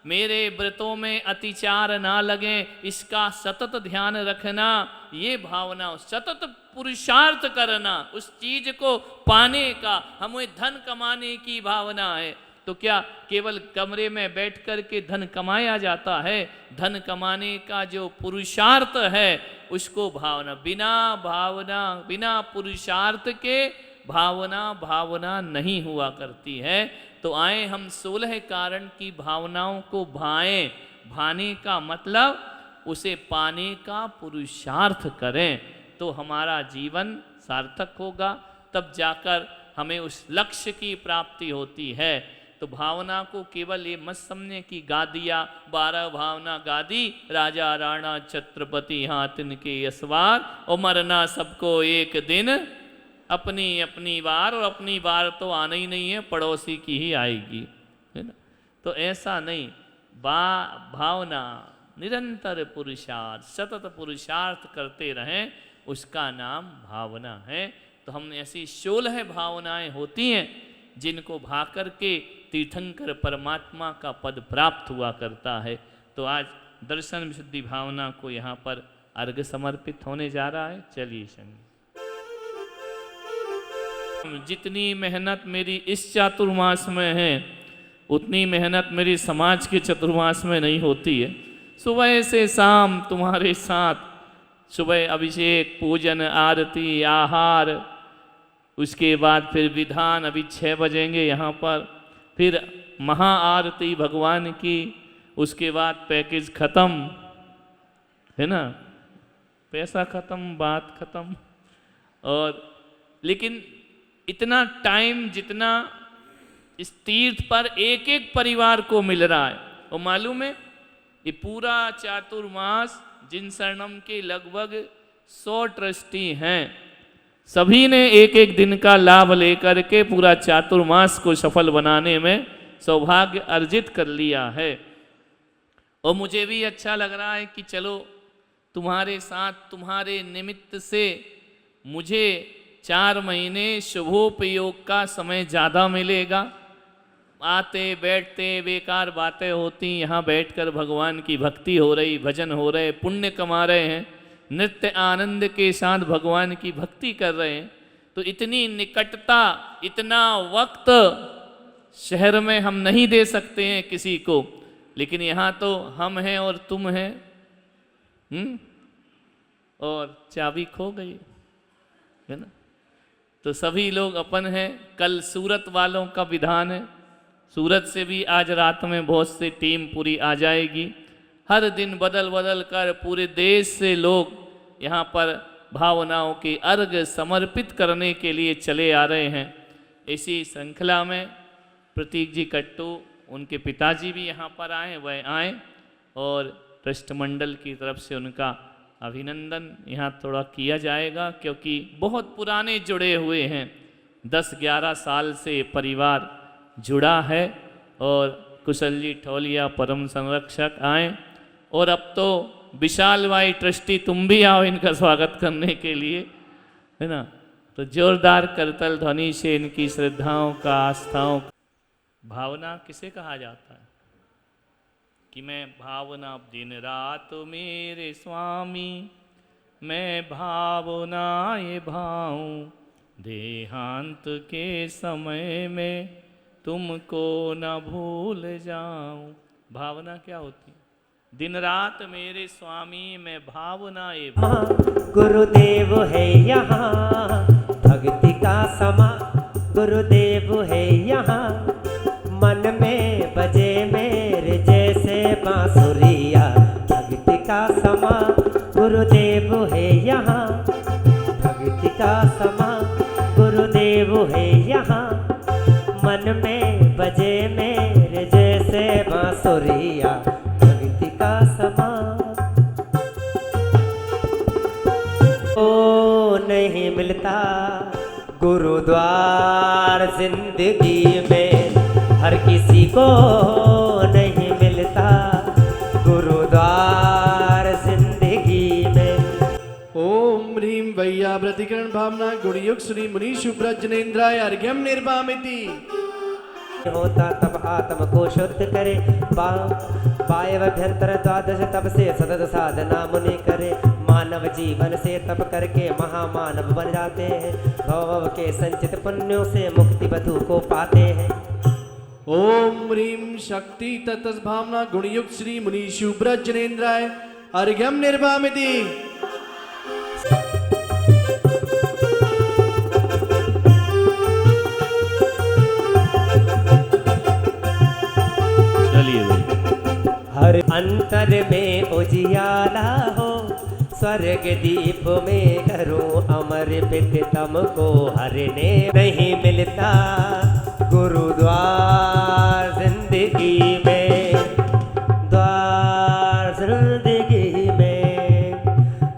Speaker 2: मेरे व्रतों में अतिचार ना लगे, इसका सतत ध्यान रखना। ये भावना, सतत पुरुषार्थ करना, उस चीज को पाने का, हमें धन कमाने की भावना है, तो क्या केवल कमरे में बैठ कर के धन कमाया जाता है? धन कमाने का जो पुरुषार्थ है उसको भावना, बिना पुरुषार्थ के भावना नहीं हुआ करती है। तो आए हम 16 कारण की भावनाओं को भाएं। भाने का मतलब उसे पाने का पुरुषार्थ करें, तो हमारा जीवन सार्थक होगा, तब जाकर हमें उस लक्ष्य की प्राप्ति होती है। तो भावना को केवल ये मत समझे कि गा दिया 12 भावना गा दी, राजा राणा छत्रपति हाथ इनके यसवार, और मरना सबको एक दिन अपनी अपनी बार, और अपनी बार तो आना ही नहीं है, पड़ोसी की ही आएगी, है ना। तो ऐसा नहीं, भावना निरंतर पुरुषार्थ, सतत पुरुषार्थ करते रहें, उसका नाम भावना है। तो हम ऐसी 16 भावनाएं होती हैं जिनको भा कर के तीर्थंकर परमात्मा का पद प्राप्त हुआ करता है। तो आज दर्शन विशुद्धि भावना को यहाँ पर अर्घ समर्पित होने जा रहा है। चलिए संग, जितनी मेहनत मेरी इस चातुर्मास में है उतनी मेहनत मेरी समाज के चतुर्मास में नहीं होती है। सुबह से शाम तुम्हारे साथ, सुबह अभिषेक, पूजन, आरती, आहार, उसके बाद फिर विधान, अभी 6 बजेंगे यहाँ पर, फिर महाआरती भगवान की, उसके बाद पैकेज ख़त्म, है ना, पैसा ख़त्म, बात ख़त्म। और लेकिन इतना टाइम जितना इस तीर्थ पर एक एक परिवार को मिल रहा है, और मालूम है ये पूरा चातुर्मास जिन शरणम के लगभग 100 ट्रस्टी हैं, सभी ने एक एक दिन का लाभ लेकर के पूरा चातुर्मास को सफल बनाने में सौभाग्य अर्जित कर लिया है। और मुझे भी अच्छा लग रहा है कि चलो तुम्हारे साथ, तुम्हारे निमित्त से मुझे 4 महीने शुभोपयोग का समय ज़्यादा मिलेगा। आते बैठते बेकार बातें होती, यहाँ बैठकर भगवान की भक्ति हो रही, भजन हो रहे, पुण्य कमा रहे हैं, नित्य आनंद के साथ भगवान की भक्ति कर रहे हैं। तो इतनी निकटता, इतना वक्त शहर में हम नहीं दे सकते हैं किसी को, लेकिन यहाँ तो हम हैं और तुम हैं, और चाबी खो गई, है ना। तो सभी लोग अपन हैं। कल सूरत वालों का विधान है, सूरत से भी आज रात में बहुत सी टीम पूरी आ जाएगी। हर दिन बदल बदल कर पूरे देश से लोग यहाँ पर भावनाओं की अर्घ समर्पित करने के लिए चले आ रहे हैं। इसी श्रृंखला में प्रतीक जी कट्टू, उनके पिताजी भी यहाँ पर आए, वह आए, और ट्रस्टमंडल की तरफ से उनका अभिनंदन यहाँ थोड़ा किया जाएगा, क्योंकि बहुत पुराने जुड़े हुए हैं, 10-11 साल से परिवार जुड़ा है। और कुशल जी ठोलिया परम संरक्षक आए, और अब तो विशाल भाई ट्रस्टी तुम भी आओ इनका स्वागत करने के लिए, है ना। तो जोरदार करतल ध्वनि से इनकी श्रद्धाओं का, आस्थाओं का। भावना किसे कहा जाता है कि मैं भावना दिन रात मेरे स्वामी, मैं भावना ये भाऊं, देहांत के समय में तुमको न भूल जाऊं। भावना क्या होती है? दिन रात मेरे स्वामी, मैं भावना ये
Speaker 4: गुरुदेव है यहाँ भक्ति का समा, गुरुदेव है यहाँ मन में बजे मेरे जैसे बांसुरिया, भक्ति का समा गुरुदेव है यहाँ, भक्ति का समा गुरुदेव है यहाँ मन में बजे मेरे जैसे बांसुरिया, भक्ति का समा। ओ नहीं मिलता गुरुद्वार जिंदगी में, हर किसी को नहीं मिलता गुरुद्वार जिंदगी में।
Speaker 5: ओम ह्रीं वैया प्रतिकरण भावना गुणयुक्त श्री मुनि शुभ्रजनेन्द्राय अर्घ्यम निर्वामिति।
Speaker 4: होता तब आत्म को शुद्ध करे, वायव्यंतर 12 तप से सतत साधना मुनि करे। मानव जीवन से तप करके महामानव बन जाते हैं, भव के संचित पुण्यों से मुक्ति बधु को पाते हैं।
Speaker 5: ओम ह्रीं शक्ति तत्स भावना गुणयुक्त श्री मुनि शुभ्र जनेन्द्राय अर्घ्यम निर्वामिति।
Speaker 2: चलिए भाई।
Speaker 4: हर अंतर में उजियाला हो, स्वर्ग दीप में करूं अमर पित तुमको हरने नहीं मिलता गुरुद्वार जिंदगी में, द्वार जिंदगी में।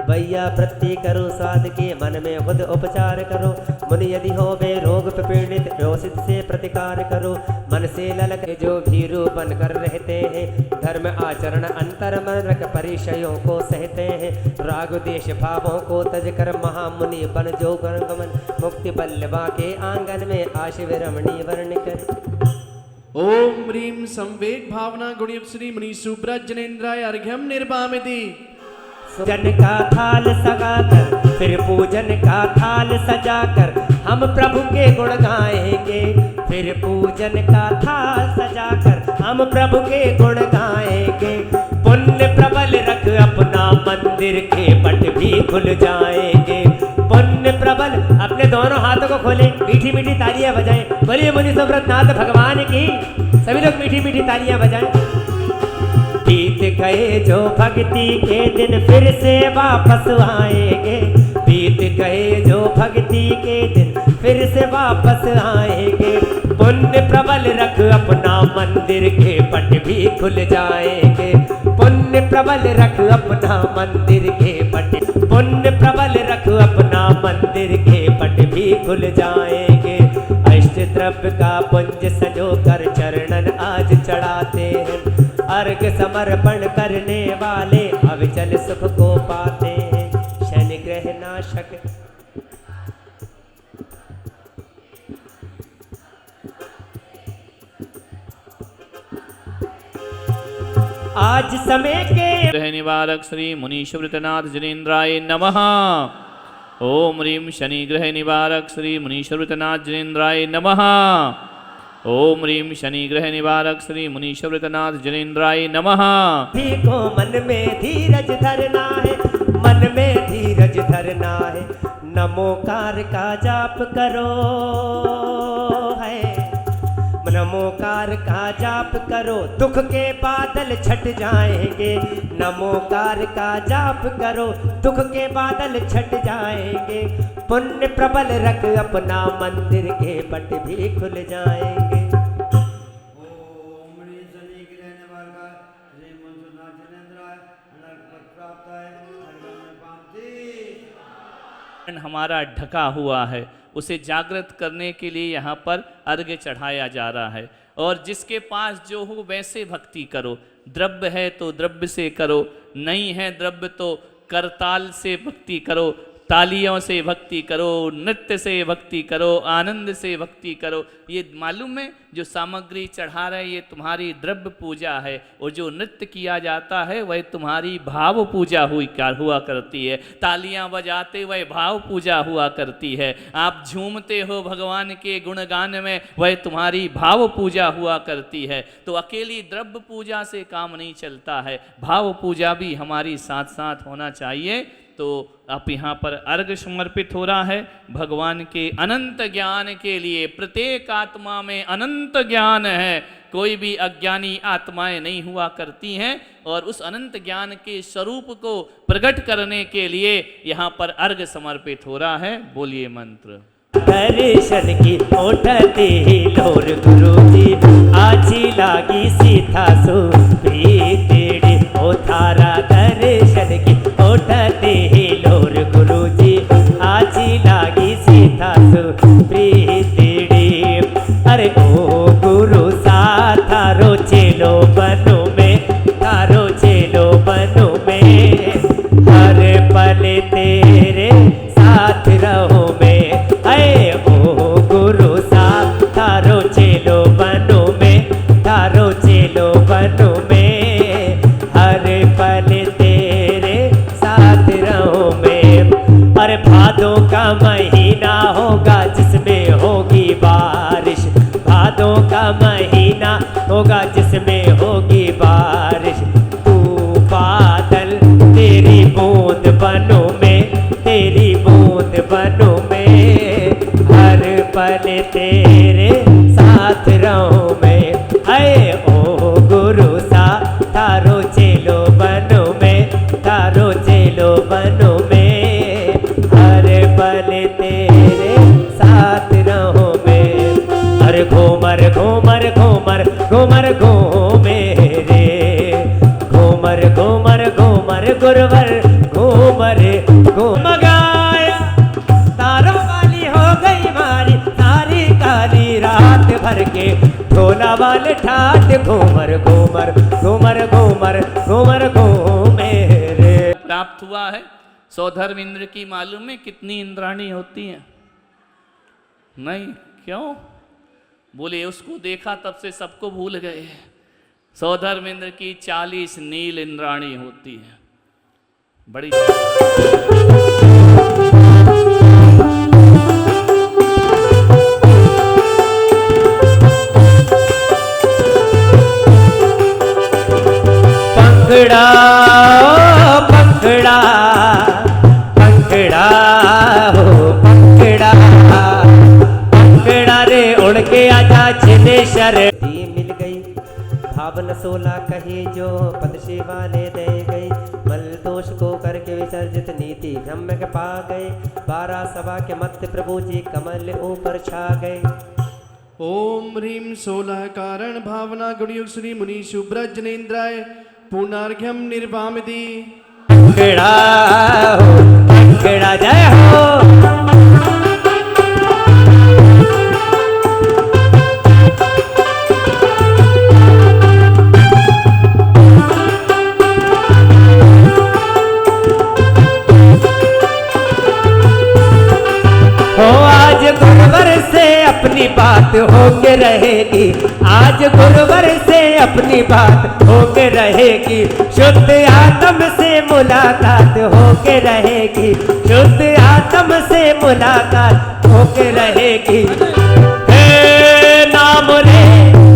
Speaker 4: भैया प्रति करो साध के मन में खुद उपचार करो, मुनि यदि हो बे रोग पीड़ित रोसित से प्रतिकार करो। मन से ललक जो भीरू बन कर रहते हैं, धर्म आचरण अंतर मन रख परिचयों को सहते हैं। राग देश भावों को तज कर महामुनि बन जो गमन, मुक्ति बल्लभा के आंगन में आशिव रमणी वर्ण कर।
Speaker 5: ओम ह्रीं संवेग भावना गुणयुक्त श्री मुनि शुभ्र जनेन्द्राय अर्घ्यम निर्वामिति।
Speaker 4: पूजन का थाल सजाकर, फिर पूजन का थाल सजाकर हम प्रभु के गुण गाएंगे। फिर पूजन का थाल सजाकर हम प्रभु के गुण गाएंगे। पुण्य प्रबल रख अपना मंदिर के पट भी खुल जाएंगे। पुण्य प्रबल, अपने दोनों हाथों को खोलें, मीठी मीठी तालियां बजाएं। बोलिए मुनि सुव्रतनाथ भगवान की। सभी लोग मीठी मीठी तालियां बजाएं। बीत गए जो भक्ति के दिन फिर से वापस आएंगे। बीत गए जो भक्ति के दिन फिर से वापस आएंगे। पुण्य प्रबल रख अपना मंदिर के पट भी खुल जाएंगे। पुण्य प्रबल रख अपना मंदिर के पट, पुण्य प्रबल रख अपना मंदिर के पट भी खुल जाएंगे। अष्ट द्रव्य का पुंज सजो कर चरणन आज चढ़ाते हैं। अर्घ समर्पण करने वाले अविचल सुख को पाते हैं। शनि ग्रह नाशक आज समय के
Speaker 2: ग्रह निवारक श्री मुनि शुभ्रतनाथ जनेन्द्राय नमः। ओम ह्रीं शनि ग्रह निवारक श्री मुनि शुभ्रतनाथ जनेन्द्राय नमः। ओम ह्रीं शनि ग्रह निवारक श्री मुनि शुभ्रतनाथ जनेन्द्राय नमः।
Speaker 4: भी को मन में धीरज धरना है, मन में धीरज धरना है। नमोकार का जाप करो है, नमोकार का जाप करो, दुख के बादल छट जाएंगे। नमोकार का जाप करो, दुख के बादल छट जाएंगे। पुण्य प्रबल रख अपना मंदिर के पट भी खुल जाएंगे।
Speaker 2: हमारा ढका हुआ है, उसे जागृत करने के लिए यहाँ पर अर्घ्य चढ़ाया जा रहा है। और जिसके पास जो हो वैसे भक्ति करो। द्रव्य है तो द्रव्य से करो, नहीं है द्रव्य तो करताल से भक्ति करो, तालियों से भक्ति करो, नृत्य से भक्ति करो, आनंद से भक्ति करो। ये मालूम है जो सामग्री चढ़ा रहे ये तुम्हारी द्रव्य पूजा है, और जो नृत्य किया जाता है वह तुम्हारी भाव पूजा हुआ करती है। तालियां बजाते वह भाव पूजा हुआ करती है। आप झूमते हो भगवान के गुणगान में, वह तुम्हारी भाव पूजा हुआ करती है। तो अकेली द्रव्य पूजा से काम नहीं चलता है, भाव पूजा भी हमारी साथ साथ होना चाहिए। तो अब यहाँ पर अर्घ समर्पित हो रहा है भगवान के अनंत ज्ञान के लिए। प्रत्येक आत्मा में अनंत ज्ञान है, कोई भी अज्ञानी आत्माएं नहीं हुआ करती हैं। और उस अनंत ज्ञान के स्वरूप को प्रकट करने के लिए यहाँ पर अर्घ समर्पित हो रहा है। बोलिए मंत्र।
Speaker 4: दर्शन की ओठते ही लोर गुरुजी, आजी लागी सीता सुप्रीतिड़ी। ओ थारा दर्शन की ओठते ही लोर गुरुजी, आजी लागी सीता सुप्रीतिड़ी। अरे ओ गुरु सा थारो चेलो बनो में, थारो चेलो बनो में। हर पल तेरे साथ रहो में। अरे ओ गुरु साथ थारो चेलो बनो में, थारो चेलो बनो में। हर पल तेरे साथ रहो में। अरे भादों का महीना होगा जिसमें होगी बारिश, भादों का महीना होगा जिसमें होगी बारिश। तू बादल तेरी बूंद बनो में, तेरी बूंद बनो में, हर पल तेरे साथ रहूं मैं। अये ओ गुरु सा थारो चेलो बनो में, थारो चेलो बनो में, हर पल तेरे साथ रहूं मैं। अरे घूमर घूमर घूमर घूमर घूमे रे, घूमर घूमर घूमर गुरवर घूमर घूम गाया। तारों वाली हो गई मारी सारी काली रात भर के, ढोला वाले ठाट घूमर घूमर घूमर घूमर घूमर घूमे रे।
Speaker 2: प्राप्त हुआ है। सौधर्म इंद्र की मालूम है कितनी इंद्राणी होती हैं? नहीं, क्यों? बोले उसको देखा तब से सबको भूल गए। सौधर्म इंद्र की 40 नील इंद्राणी होती है। बड़ी
Speaker 4: पंखड़ा पंखड़ा पंखड़ा हो पंखड़ा, पंखड़ा रे उड़ के आजा छिनेश्वर। मिल गई भावन 16 कही जो पद शिवा ने दे गई, मल दोष को करके विसर्जित नीति ब्रह्म के पा गए। 12 सभा के मध्य प्रभु जी कमल ऊपर छा गए।
Speaker 5: ओम ह्रीं 16 कारण भावना गुणयुक्त श्री मुनि शुभ्रज जनेन्द्राय पूर्णार्घ्यम निर्वामिति।
Speaker 4: पंखड़ा हो पंखड़ा जय हो, आज गुरुवर से अपनी बात होके रहेगी, आज गुरुवर से अपनी बात होके रहेगी। शुद्ध आत्म से मुलाकात होके रहेगी, शुद्ध आत्म से मुलाकात होके रहेगी। हे नाम रे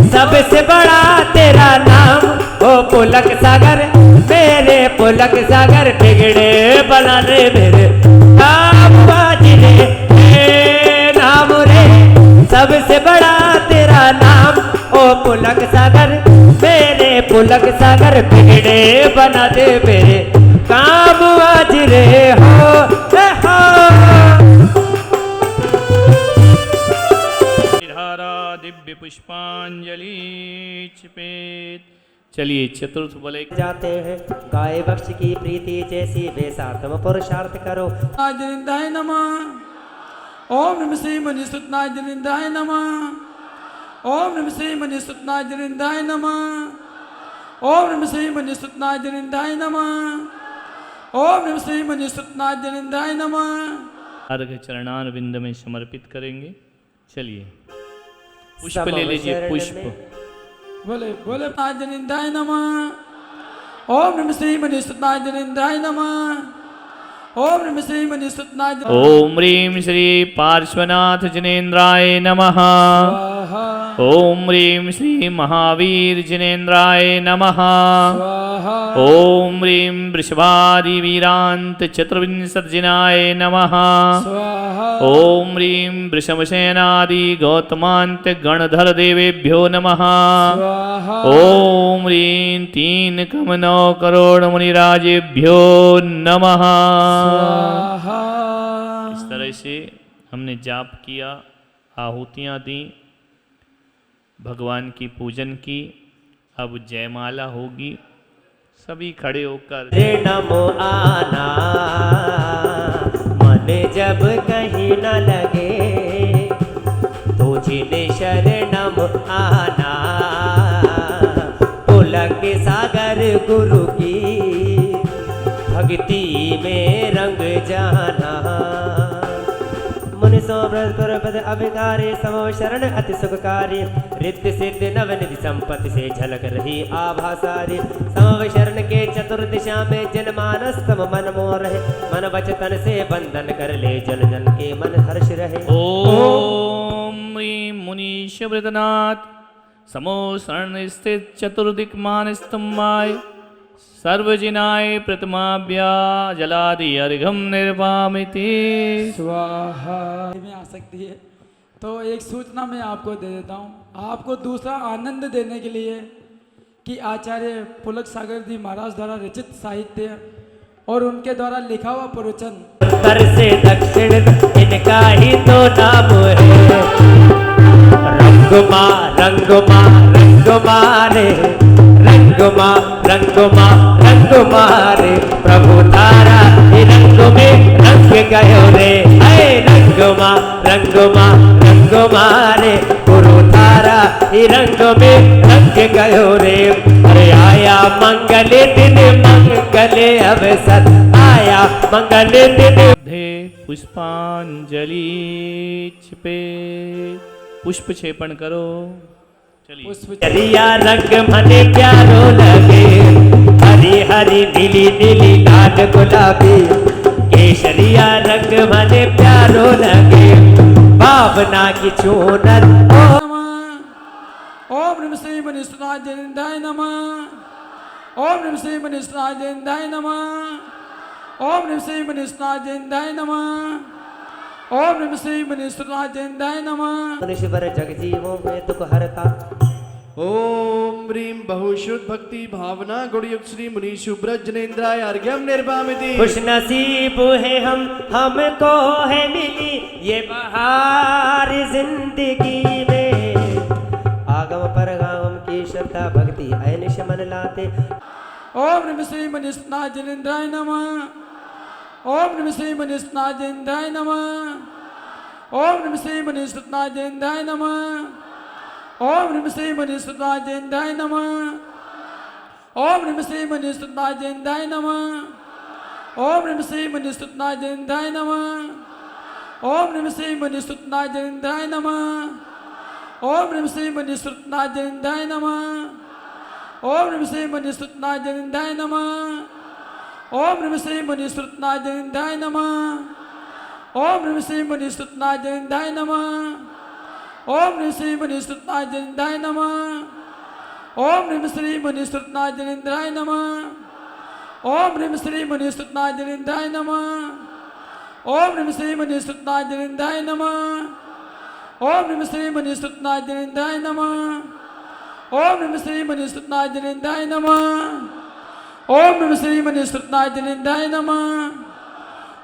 Speaker 4: सबसे बड़ा तेरा नाम, ओ पुलक सागर मेरे पुलक सागर, बिगड़े बनाने मेरे नाम बाजरे। नाम रे सबसे बड़ा तेरा नाम, ओ पुलक सागर मेरे पुलक सागर, बिगड़े बना दे मेरे काम आज रे हो।
Speaker 2: धारा दिव्य पुष्पांजलि चिपेत। चलिए चतुर्थ बोले
Speaker 4: जाते हैं। गाय बख्श की प्रीति जैसी वैसा तुम पुरुषार्थ करो।
Speaker 1: आजनिंदाय नमः। ओम नमः श्री मनीषुतनाय जनिंदाय नमः। ओम नमः श्री मनीषुतनाय जनिंदाय नमः। ओम नमः श्री मनीषुतनाय जनिंदाय नमः। ओम नमः श्री मनीषुतनाय जनिंदाय नमः।
Speaker 2: अर्घ चरणारविंद में समर्पित करेंगे। चलिए पुष्प ले लीजिए, पुष्प।
Speaker 1: बोले बोले जनिंदाय नमः। ओम नमः श्री मनीषुतनाय जनिंदाय नमः। ओम नमः श्री मनीषुतनाय।
Speaker 2: ओम ह्रीं श्री पार्श्वनाथ जनेन्द्राय नमः। ओम ह्रीं श्री महावीर जनेन्द्राय नमः। ओम ह्रीं वृषभादि वीरांत चतुर्विंशतिजनाय नमः। ओम ह्रीं वृषभसेनादि गौतमांत गणधर देवेभ्यो नमः। ओम ह्रीं 3 कम 9 करोड़ मुनिराजेभ्यो नमः। इस तरह से हमने जाप किया, आहुतियाँ दी, भगवान की पूजन की। अब जयमाला होगी। सभी खड़े होकर
Speaker 4: नमो आना मन जब कहीं न लगे, तुझे शरणम आना पुलक सागर गुरु की भक्ति में रंग जाना। मुनि सोब्रत अभिकारी समो शरण अति सुखकारी, रिद्धि सिद्धि नवनिधि संपत्ति से झलक रही आभा सारी। समव शरण के चतुर्दिशा में जनमानस तम मन मोह रहे, मन वचन से बंधन कर ले जन जन के मन हर्ष रहे।
Speaker 2: ओम ह्रीं मुनीश वृतनाथ समो शरण स्थित चतुर्दिक्मान स्तंभाय सर्वजिनाय प्रतिमाभ्या जलादि अर्घम निर्वामिति
Speaker 1: स्वाहा में आ सकती है। तो एक सूचना मैं आपको दे देता हूँ, आपको दूसरा आनंद देने के लिए कि आचार्य पुलक सागर जी महाराज द्वारा रचित साहित्य और उनके द्वारा लिखा हुआ प्रवचन
Speaker 3: उत्तर से दक्षिण इनका ही तो नाम है। रंगमा रंगमा रंगमा रे रंगमा रंगमा रंगमा रे प्रभु तारा ये रंग में रंग गयो रे। अरे रंगमा रंगमा रंगमा रे गुरु तारा ये रंग में रंग गयो रे। अरे आया मंगले दिन मंगले अवसर आया मंगले दिन
Speaker 2: धे पुष्पांजलि पे पुष्प छेपण करो। चलिए
Speaker 1: पुष्प
Speaker 3: चलिया रंग मने प्यारो लगे हरी हरी नीली नीली लाल गुलाबी केसरिया रंग मने प्यारो लगे भावना की चूनर
Speaker 1: ओम नमः श्री मनीषराज जयंताय नमः। ओम नमः श्री मनीषराज जयंताय नमः। ओम नमः श्री मनीषराज जयंताय नमः। ओम नमः श्री मनीषराज जयंताय नमः।
Speaker 3: मनुष्यवर जगजीवों में दुख हरता।
Speaker 5: ओम ह्रीं बहुशुद्ध भक्ति भावना गुणयुक्त श्री मुनि शुभ्रत जनेन्द्राय अर्घ्यम निर्वामिति।
Speaker 3: खुश नसीब है हमको है मिली ये बहार जिंदगी में। आगम परगाम की श्रद्धा भक्ति ऐनिश मन लाते।
Speaker 1: ओम नमः श्री मनीषराज जयंताय नमः। ओम नमः श्री मनीषराज जयंताय नमः। ओम नमः श्री मनीषराज जयंताय नमः। ओम नमः श्री मनीषराज जयंताय नमः। ओम नमः श्री मनीषराज जयंताय नमः। ओम नमः श्री मनीषराज जयंताय नमः। ओम नमः श्री मनीषराज जयंताय नमः। ओम नमः श्री मनीषराज जयंताय नमः। ओम नमः श्री मनीषराज जयंताय नमः। ओम नमः श्री मनीषराज जयंताय नमः। ओम नमः श्री मनीषराज जयंताय नमः। ओम नमः श्री मनीषराज जयंताय नमः। ओम नमः श्री मनीषराज जयंताय नमः। ओम नमः श्री मनीषराज जयंताय नमः। ओम नमः श्री मनीषराज जयंताय नमः। ओम नमः श्री मनीषराज जयंताय नमः। ओम नमः श्री मनीषराज जयंताय नमः। ओम नमः श्री मनीषराज जयंताय नमः।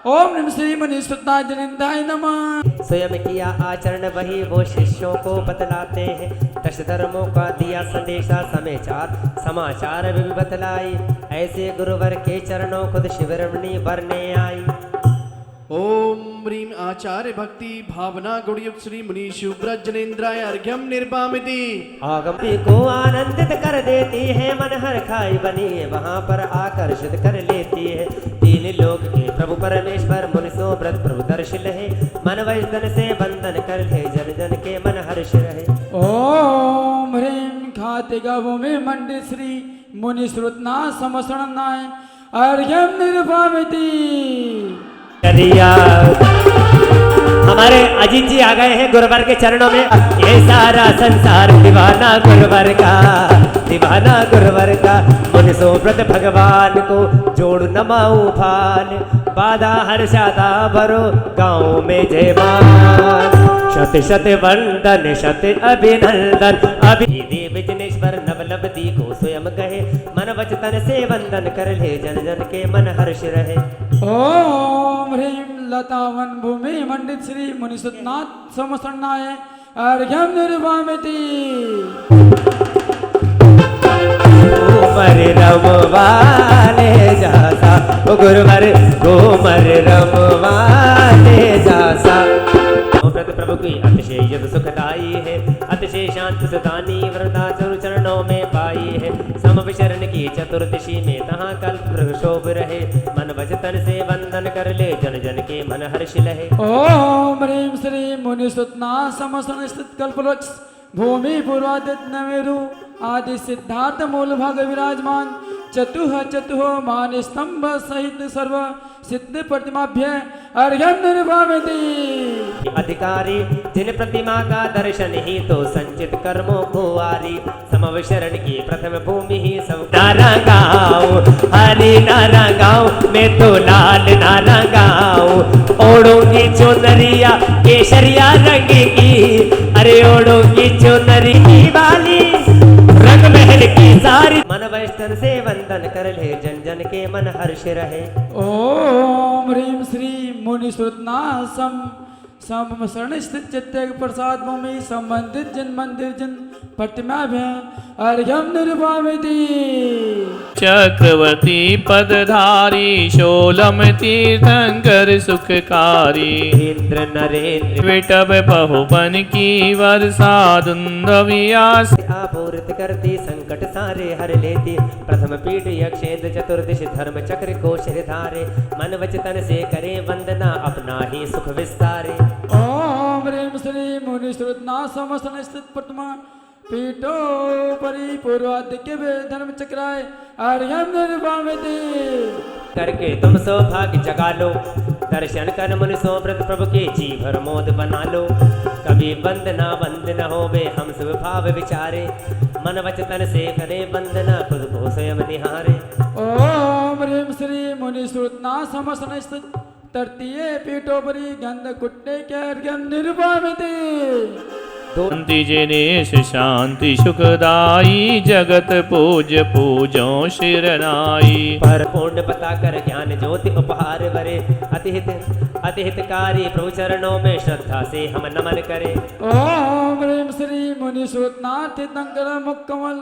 Speaker 1: ओम नमः श्री मनीषराज जयंताय नमः।
Speaker 3: स्वयं किया आचरण वही वो शिष्यों को बतलाते हैं। दश धर्मों का दिया संदेशा समाचार भी बतलाई। ऐसे गुरुवर के चरणों खुद शिवरमणि भरने आई।
Speaker 5: ओम ह्रीं आचार्य भक्ति भावना गुणयुक्त श्री मुनि शुभ्रत जनेन्द्राय अर्घ्यम निर्वामिति।
Speaker 3: आगम को आनंदित कर देती है मन हर खाई बनी है वहाँ पर आकर्षित कर लेती है। तीन लोक के प्रभु परमेश्वर मुनिसो व्रत प्रभु दर्श लहे मन वैष्णव से बंधन कर ले जन जन के मन हर्ष रहे।
Speaker 1: ओम ह्रीं खाते गावों में मंडित श्री मुनि श्रुतना समसरणाय अर्घ्यम निर्वामिति।
Speaker 3: करिया हमारे अजीत जी आ गए हैं गुरुवर के चरणों में। ये सारा संसार दीवाना गुरुवर का दीवाना गुरुवर का। मुनिसो व्रत भगवान को जोड़ नमाऊं भान बाधा हर्षाता भरो गाँव में जयमान। शत शत वंदन शत अभिनंदन अभि देव जनेश्वर नवलभ दी को स्वयं कहे मन वचन से वंदन कर ले जन जन के मन हर्ष रहे।
Speaker 1: ओम ह्रीं लतावन भूमि मंडित श्री मुनिसुतनाथ समसरणाय अर्घ्यम निर्वामिति।
Speaker 3: घूमर रमवाले जासा ओ गुरुवर घूमर रमवाले जासा। व्रत प्रभु की अतिशय यद सुखदाई है अतिशय शांत सुदानी व्रता चरणों में पाई है। सम विचरण की चतुर्दशी में तहाँ कल्प शोभ रहे मन वचन से वंदन कर ले जन जन के मन हर्ष लहे।
Speaker 1: ओम ह्रीं श्री मुनिसुतनाथ समसरण स्थित कल्पवृक्ष भूमि पूर्वादित नवेरु आदि सिद्धार्थ मूल भाग विराजमान चतुह मान स्तंभ सहित सर्व सिद्ध प्रतिमाभ्य अर्घ्यम निर्वामिति।
Speaker 3: अधिकारी, जिन प्रतिमा का दर्शन ही तो संचित कर्मों को आरी, समविशरण की प्रथम भूमि ही सब नारा गाऊं, हरी नारा गाऊं, मैं तो लाल नारा गाऊं, ओढ़ूंगी चुनरिया केसरिया रंग की, अरे ओढ़ूंगी चुनरी वाली रंग महल की सारी, मन वैष्णव से वंदन कर ले, जन जन के मन हर्ष रहे।
Speaker 1: ओम ह्रीं श्री मुनि श्रुतनासम सम शरण स्थित चित्तेक प्रसाद भूमि संबंधित जिन मंदिर जिन प्रतिमाभ्य अर्घ्यम निर्वामिति।
Speaker 2: चक्रवर्ती पदधारी शोलम तीर्थंकर सुखकारी,
Speaker 3: इंद्र नरेंद्र
Speaker 2: विटप बहुबन की वर्षा दुंदवियास,
Speaker 3: आपूर्त करती संकट सारे हर लेती, प्रथम पीठ यक्षेद चतुर्दश धर्म चक्र को धारे, मन वचन से करे वंदना अपना ही सुख विस्तारे।
Speaker 1: ओम ह्रीं श्री मुनि श्रुतनासम शरण स्थित प्रतिमा पीठो परिपूर्वादिक्य धर्म चक्राय अर्घ्यम निर्वामिति।
Speaker 3: करके तुम सौभाग्य जगा लो, दर्शन कर मुनि सो व्रत प्रभु के जी भर मोद बना लो, कभी वंदना वंदन होवे हम सब भाव विचारे, मन वचन से करे वंदना खुद को स्वयं निहारे।
Speaker 1: ओम ह्रीं श्री मुनि श्रुतनासम शरण स्थित तृतीय पीठोपरि गंध कुट्टे के अर्घ्यम निर्वामिति।
Speaker 2: शांति जिनेश शांति सुखदाई, जगत पूज्य पूजो शिरनाई,
Speaker 3: पर पूर्ण बता कर ज्ञान ज्योति उपहार भरे, अतिहितकारी प्रभु चरणों में श्रद्धा से हम नमन करें।
Speaker 1: ओम ह्रीं श्री मुनि श्रुतनाथ तीर्थंकर मुखकमल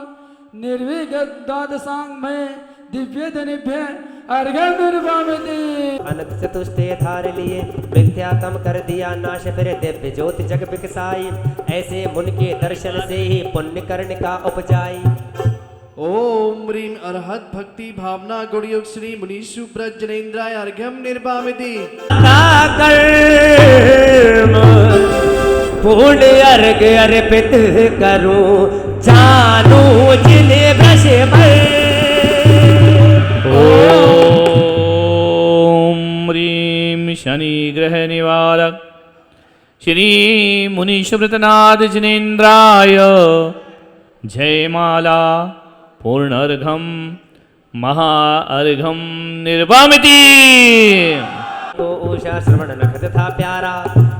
Speaker 1: निर्विघ्न द्वादशांग में दिव्य धनिभ्य अर्घ्यम निर्वामिति।
Speaker 3: अनंत चतुष्टय धार लिए मिथ्यातम कर दिया नाश, फिर दिव्य ज्योति जग बिकसाई, ऐसे मुन के दर्शन से ही पुण्य करने का उपजाई।
Speaker 5: ओम ह्रीं अरहत भक्ति भावना गुणयुग श्री मुनीषु ब्रज जनेन्द्राय अर्घ्यम निर्वामिति।
Speaker 3: पूर्ण अर्घ अर्पित करूं, जानू जिन्हें ब्रश
Speaker 2: ओम ह्रीं शनि ग्रह निवारक श्री मुनीश्वरनाथ जिनेन्द्राय जयमाला पूर्णर्घम महाअर्घम निर्वामिति।
Speaker 3: तो उषा श्रवण नखत था प्यारा,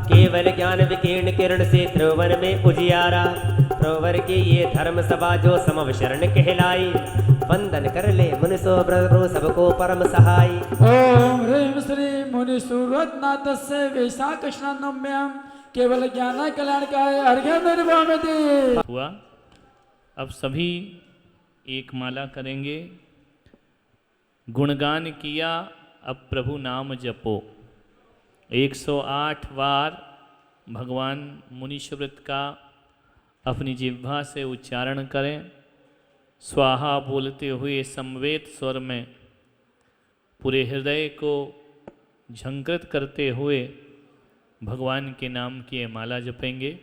Speaker 3: केवल ज्ञान विकीर्ण किरण से त्रिभुवन में उजियारा, प्रवर की ये धर्म सभा जो समवशरण कहलाई, वंदन कर ले मुनि सो ब्रह्म सबको परम सहाय।
Speaker 1: ओम ह्रीं श्री मुनि श्रुतनाथस्य वैशाख स्नानम्याम केवल ज्ञान कल्याणकाय अर्घ्यम निर्वामिति।
Speaker 2: हुआ। अब सभी एक माला करेंगे। गुणगान किया, अब प्रभु नाम जपो। 108 बार भगवान मुनीश्वरत का अपनी जिह्वा से उच्चारण करें। स्वाहा बोलते हुए समवेत स्वर में पूरे हृदय को झंकृत करते हुए भगवान के नाम की ये माला जपेंगे।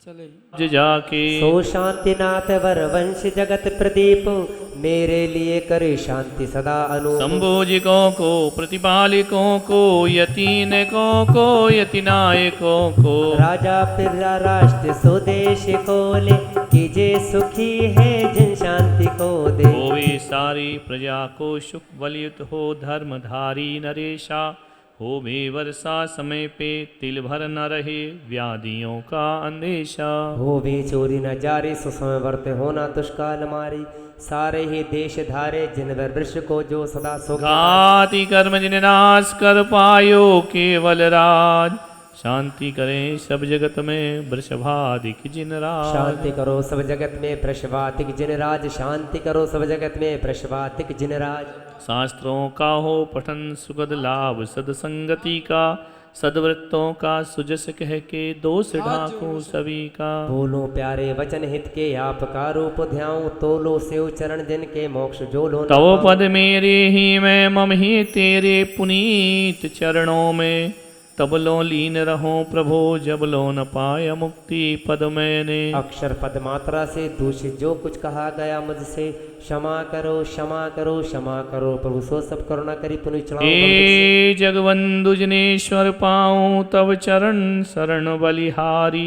Speaker 1: चले
Speaker 2: जाके
Speaker 3: सो शांतिनाथ वर वंश जगत प्रदीप, मेरे लिए करे शांति सदा अनु।
Speaker 2: संभोजिकों को, प्रतिपालिकों को, यतीनकों को, यतिनायकों को,
Speaker 3: राजा फिर राष्ट्र स्वदेश को ले, कीजे सुखी है जिन शांति को दे।
Speaker 2: होवे सारी प्रजा को सुख बलयुत हो, धर्मधारी नरेशा हो बे वर्षा समय पे तिल भर न रहे, व्याधियों का अंदेशा
Speaker 3: हो भी चोरी न जारे, सुसमय वर्त होना दुष्काल मारी, सारे ही देश धारे जिन वृक्ष को जो सदा सुख।
Speaker 2: घाति कर्म जिन नाश कर पायो केवल राज, शांति करें सब जगत में वृषभादिक जिन राज।
Speaker 3: शांति करो सब जगत में वृषभादिक जिन राज, शांति करो सब जगत में वृषभादिक जिन राज।
Speaker 2: शास्त्रों का हो पठन सुगद लाभ सदसंगति का, सदवृत्तों का सुजस कह के दोष ढाकू सभी का।
Speaker 3: बोलो प्यारे वचन हित के आपका रूप ध्याऊं, तोलो सेव चरण जिनके मोक्ष जो लो।
Speaker 2: तव पद मेरे ही मैं मम ही तेरे पुनीत चरणों में, तब लो लीन रहो प्रभो जब लो न पाय मुक्ति पद मैंने।
Speaker 3: अक्षर पद मात्रा से दूषित जो कुछ कहा गया मुझसे क्षमा करो क्षमा करो क्षमा करो प्रभु सो सब करुणा करी पुनि चढ़ाओ।
Speaker 2: ए जगबंधु जनेश्वर पाऊं तब चरण शरण बलिहारी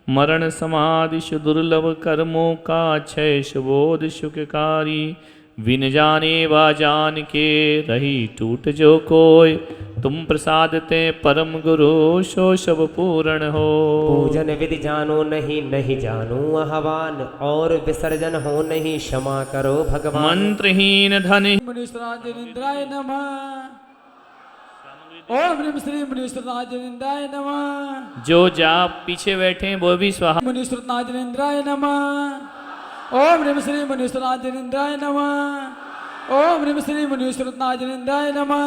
Speaker 2: मरण समाधि दुर्लभ कर्मों का क्षय सुबोध सुखकारी। बिन जाने वा जान के रही टूट जो कोय तुम प्रसाद ते परम गुरु सो सब पूर्ण हो।
Speaker 3: पूजन विधि जानो नहीं नहीं जानू आह्वान और विसर्जन हो नहीं क्षमा करो भगवान।
Speaker 2: मंत्रहीन धन
Speaker 1: मुनीश्वराजनिंद्राय नमः। ओम ह्रीं श्री मुनीश्वराजनिंद्राय नमः।
Speaker 2: जो जाप पीछे बैठे हैं वो भी स्वाहा।
Speaker 1: मुनीश्वराजनिंद्राय नमः। ओम ह्रीं श्री मुनीश्वराजनिंद्राय नमः। ओम ह्रीं श्री मुनीश्वराजनिंद्राय नमः।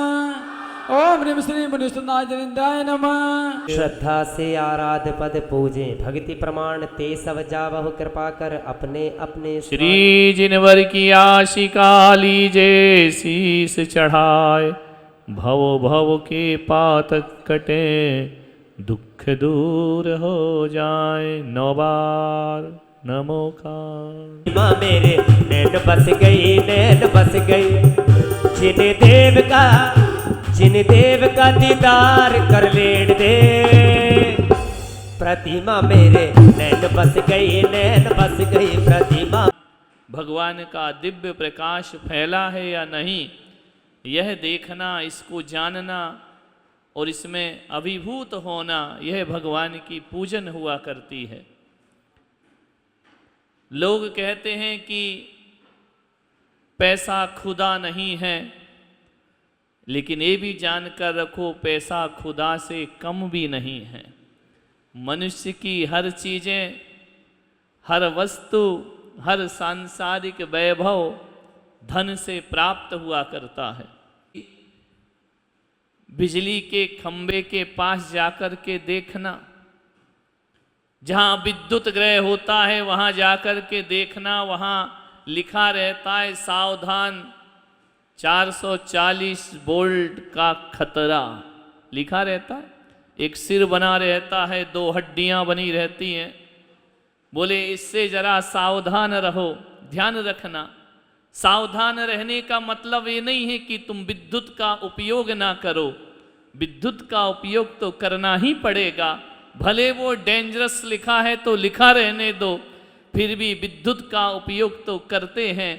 Speaker 1: ओम ह्रीं श्री मुनीश्वराजनिंद्राय नमः।
Speaker 3: श्रद्धा से आराध्य पद पूजे भक्ति प्रमाण ते सब जावहु कृपा कर अपने अपने।
Speaker 2: श्री जिनवर की आशिका लीजे शीस चढ़ाए भव भव के पातक कटे दुख दूर हो जाए। 9 बार नमो का
Speaker 3: माँ मेरे नैन बस गई नैन बस गई जिन देव का दीदार कर लेन दे। प्रतिमा मेरे नैन बस गई नैन बस गई प्रतिमा।
Speaker 2: भगवान का दिव्य प्रकाश फैला है या नहीं यह देखना इसको जानना और इसमें अभिभूत होना यह भगवान की पूजन हुआ करती है। लोग कहते हैं कि पैसा खुदा नहीं है लेकिन ये भी जानकर रखो पैसा खुदा से कम भी नहीं है। मनुष्य की हर चीज़ें हर वस्तु हर सांसारिक वैभव धन से प्राप्त हुआ करता है। बिजली के खंबे के पास जाकर के देखना जहाँ विद्युत ग्रह होता है वहाँ जाकर के देखना वहाँ लिखा रहता है सावधान 440 वोल्ट का खतरा लिखा रहता है। एक सिर बना रहता है 2 हड्डियाँ बनी रहती हैं। बोले इससे जरा सावधान रहो ध्यान रखना। सावधान रहने का मतलब ये नहीं है कि तुम विद्युत का उपयोग ना करो। विद्युत का उपयोग तो करना ही पड़ेगा। भले वो डेंजरस लिखा है तो लिखा रहने दो फिर भी विद्युत का उपयोग तो करते हैं।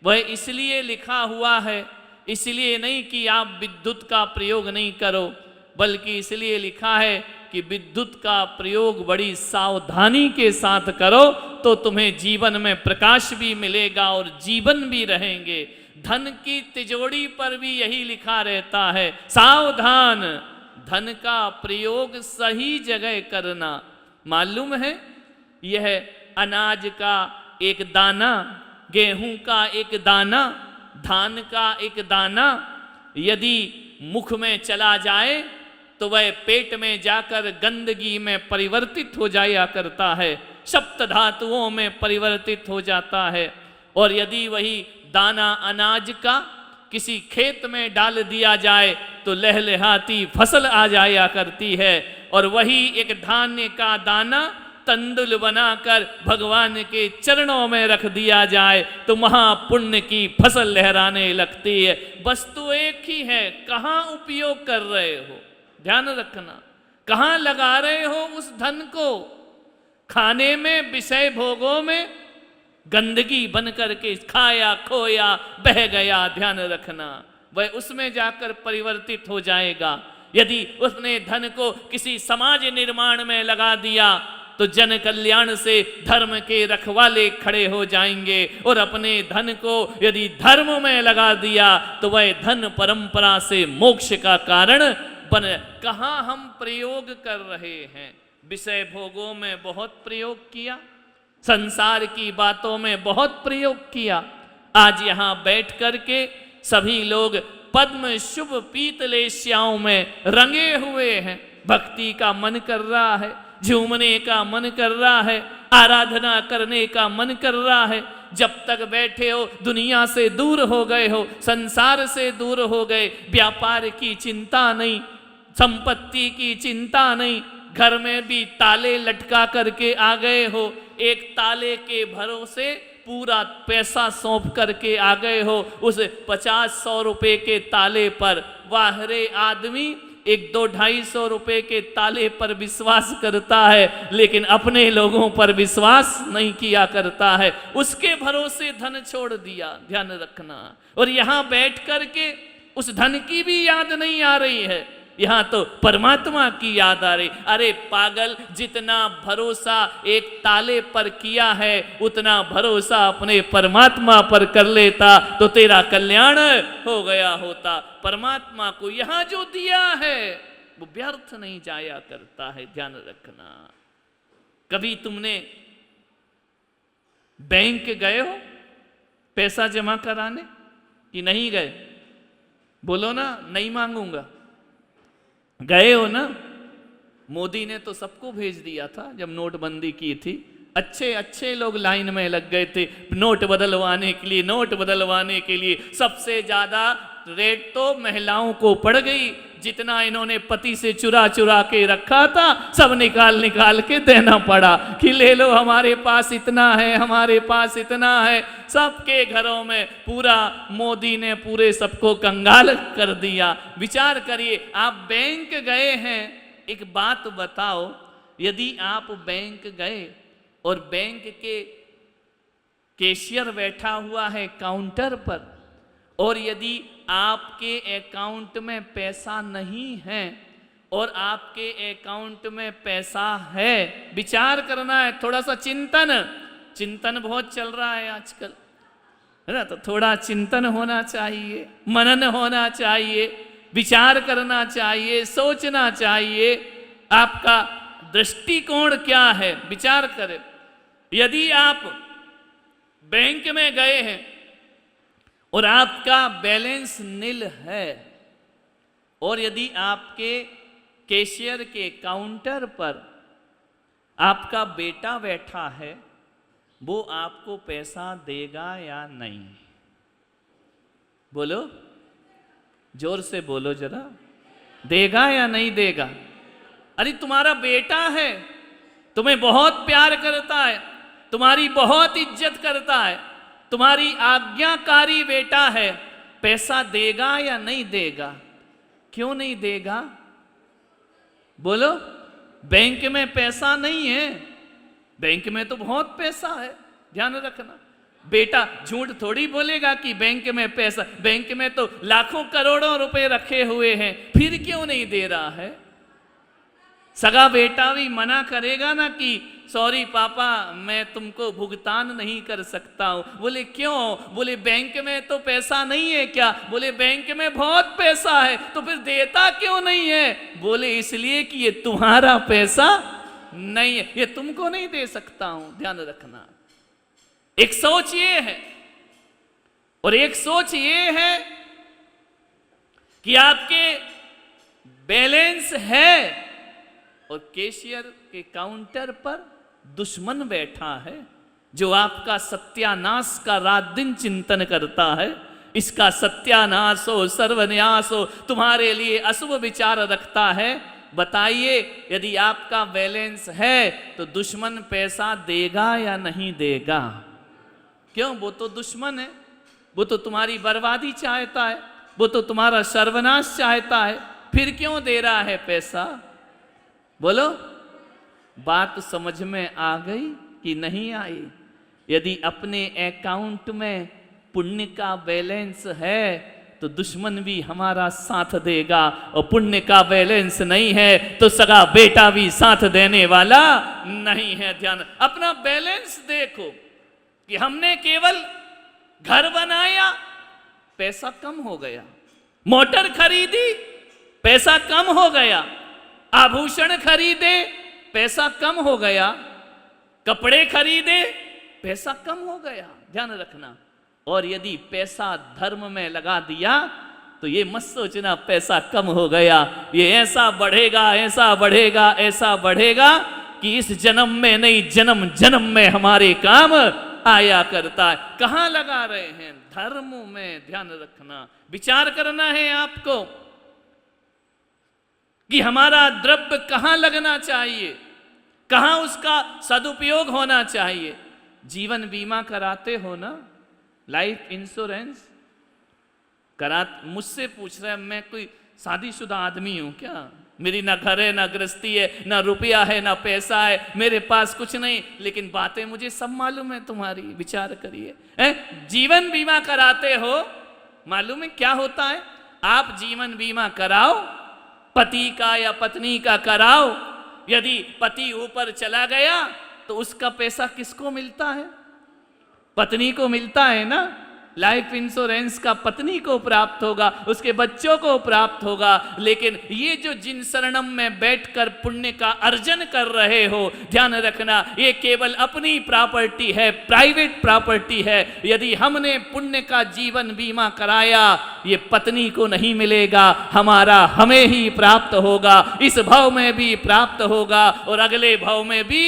Speaker 2: वह इसलिए लिखा हुआ है इसलिए नहीं कि आप विद्युत का प्रयोग नहीं करो बल्कि इसलिए लिखा है कि विद्युत का प्रयोग बड़ी सावधानी के साथ करो तो तुम्हें जीवन में प्रकाश भी मिलेगा और जीवन भी रहेंगे। धन की तिजोरी पर भी यही लिखा रहता है सावधान धन का प्रयोग सही जगह करना। मालूम है यह अनाज का एक दाना गेहूं का एक दाना धान का एक दाना यदि मुख में चला जाए तो वह पेट में जाकर गंदगी में परिवर्तित हो जाया करता है। सप्त धातुओं में परिवर्तित हो जाता है। और यदि वही दाना अनाज का किसी खेत में डाल दिया जाए तो लहलहाती फसल आ जाया करती है। और वही एक धान्य का दाना तंदुल बनाकर भगवान के चरणों में रख दिया जाए तो महापुण्य की फसल लहराने लगती है। वस्तु एक ही है कहाँ उपयोग कर रहे हो ध्यान रखना। कहाँ लगा रहे हो उस धन को। खाने में विषय भोगों में गंदगी बन करके खाया खोया बह गया ध्यान रखना वह उसमें जाकर परिवर्तित हो जाएगा। यदि उसने धन को किसी समाज निर्माण में लगा दिया तो जन कल्याण से धर्म के रखवाले खड़े हो जाएंगे। और अपने धन को यदि धर्म में लगा दिया तो वह धन परंपरा से मोक्ष का कारण बन। कहाँ हम प्रयोग कर रहे हैं। विषय भोगों में बहुत प्रयोग किया संसार की बातों में बहुत प्रयोग किया। आज यहाँ बैठ करके सभी लोग पद्म शुभ पीतलेश्याओं में रंगे हुए हैं। भक्ति का मन कर रहा है झूमने का मन कर रहा है आराधना करने का मन कर रहा है। जब तक बैठे हो दुनिया से दूर हो गए हो संसार से दूर हो गए व्यापार की चिंता नहीं संपत्ति की चिंता नहीं, घर में भी ताले लटका करके आ गए हो, एक ताले के भरोसे पूरा पैसा सौंप करके आ गए हो उस 50-100 रुपए के ताले पर। वाह रे आदमी, 100-250 रुपए के ताले पर विश्वास करता है लेकिन अपने लोगों पर विश्वास नहीं किया करता है, उसके भरोसे धन छोड़ दिया। ध्यान रखना। और यहां बैठ करके उस धन की भी याद नहीं आ रही है, यहां तो परमात्मा की याद आ रही। अरे पागल, जितना भरोसा एक ताले पर किया है उतना भरोसा अपने परमात्मा पर कर लेता तो तेरा कल्याण हो गया होता। परमात्मा को यहां जो दिया है वो व्यर्थ नहीं जाया करता है, ध्यान रखना। कभी तुमने बैंक गए हो पैसा जमा कराने कि नहीं गए? बोलो ना, नहीं मांगूंगा। गए हो ना? मोदी ने तो सबको भेज दिया था जब नोटबंदी की थी, अच्छे अच्छे लोग लाइन में लग गए थे नोट बदलवाने के लिए। नोट बदलवाने के लिए सबसे ज्यादा रेट तो महिलाओं को पड़ गई। जितना इन्होंने पति से चुरा चुरा के रखा था सब निकाल निकाल के देना पड़ा कि ले लो, हमारे पास इतना है, हमारे पास इतना है। सबके घरों में पूरा मोदी ने पूरे सबको कंगाल कर दिया। विचार करिए, आप बैंक गए हैं, एक बात बताओ, यदि आप बैंक गए और बैंक के कैशियर बैठा हुआ है काउंटर पर और यदि आपके अकाउंट में पैसा नहीं है और आपके अकाउंट में पैसा है, विचार करना है, थोड़ा सा चिंतन बहुत चल रहा है आजकल, है ना? तो थोड़ा चिंतन होना चाहिए, मनन होना चाहिए, विचार करना चाहिए, सोचना चाहिए, आपका दृष्टिकोण क्या है, विचार करें। यदि आप बैंक में गए हैं और आपका बैलेंस नील है और यदि आपके कैशियर के काउंटर पर आपका बेटा बैठा है, वो आपको पैसा देगा या नहीं? बोलो, जोर से बोलो जरा, देगा या नहीं देगा? अरे तुम्हारा बेटा है, तुम्हें बहुत प्यार करता है, तुम्हारी बहुत इज्जत करता है, तुम्हारी आज्ञाकारी बेटा है, पैसा देगा या नहीं देगा? क्यों नहीं देगा? बोलो, बैंक में पैसा नहीं है, बैंक में तो बहुत पैसा है, ध्यान रखना। बेटा झूठ थोड़ी बोलेगा कि बैंक में पैसा, बैंक में तो लाखों करोड़ों रुपए रखे हुए हैं, फिर क्यों नहीं दे रहा है? सगा बेटा भी मना करेगा ना कि सॉरी पापा, मैं तुमको भुगतान नहीं कर सकता हूं। बोले क्यों? बोले बैंक में तो पैसा नहीं है क्या? बोले बैंक में बहुत पैसा है, तो फिर देता क्यों नहीं है? बोले इसलिए कि ये तुम्हारा पैसा नहीं है, ये तुमको नहीं दे सकता हूं। ध्यान रखना। एक सोच ये है और एक सोच ये है कि आपके बैलेंस है और कैशियर के काउंटर पर दुश्मन बैठा है जो आपका सत्यानाश का रात दिन चिंतन करता है। इसका सत्यानाश हो, सर्वनाश हो, तुम्हारे लिए अशुभ विचार रखता है। बताइए, यदि आपका बैलेंस है तो दुश्मन पैसा देगा या नहीं देगा? क्यों? वो तो दुश्मन है, वो तो तुम्हारी बर्बादी चाहता है, वो तो तुम्हारा सर्वनाश चाहता है, फिर क्यों दे रहा है पैसा? बोलो, बात समझ में आ गई कि नहीं आई? यदि अपने अकाउंट में पुण्य का बैलेंस है तो दुश्मन भी हमारा साथ देगा, और पुण्य का बैलेंस नहीं है तो सगा बेटा भी साथ देने वाला नहीं है। ध्यान, अपना बैलेंस देखो कि हमने केवल घर बनाया, पैसा कम हो गया, मोटर खरीदी, पैसा कम हो गया, आभूषण खरीदे, पैसा कम हो गया, कपड़े खरीदे, पैसा कम हो गया। ध्यान रखना। और यदि पैसा धर्म में लगा दिया तो ये मत सोचना पैसा कम हो गया, ये ऐसा बढ़ेगा, ऐसा बढ़ेगा, ऐसा बढ़ेगा कि इस जन्म में नहीं, जन्म जन्म में हमारे काम आया करता है। कहां लगा रहे हैं? धर्म में। ध्यान रखना, विचार करना है आपको। कि हमारा द्रव्य कहाँ लगना चाहिए, कहाँ उसका सदुपयोग होना चाहिए। जीवन बीमा कराते हो ना, लाइफ इंश्योरेंस करा। मुझसे पूछ रहे हैं, मैं कोई शादीशुदा आदमी हूं क्या? मेरी ना घर है, ना गृहस्थी है, ना रुपया है, ना पैसा है, मेरे पास कुछ नहीं, लेकिन बातें मुझे सब मालूम है तुम्हारी। विचार करिए, जीवन बीमा कराते हो, मालूम है क्या होता है? आप जीवन बीमा कराओ, पति का या पत्नी का कराओ। यदि पति ऊपर चला गया तो उसका पैसा किसको मिलता है? पत्नी को मिलता है ना। लाइफ इंश्योरेंस का पत्नी को प्राप्त होगा, उसके बच्चों को प्राप्त होगा। लेकिन ये जो जिन शरणम में बैठकर पुण्य का अर्जन कर रहे हो, ध्यान रखना, ये केवल अपनी प्रॉपर्टी है, प्राइवेट प्रॉपर्टी है। यदि हमने पुण्य का जीवन बीमा कराया, ये पत्नी को नहीं मिलेगा, हमारा हमें ही प्राप्त होगा। इस भव में भी प्राप्त होगा और अगले भव में भी।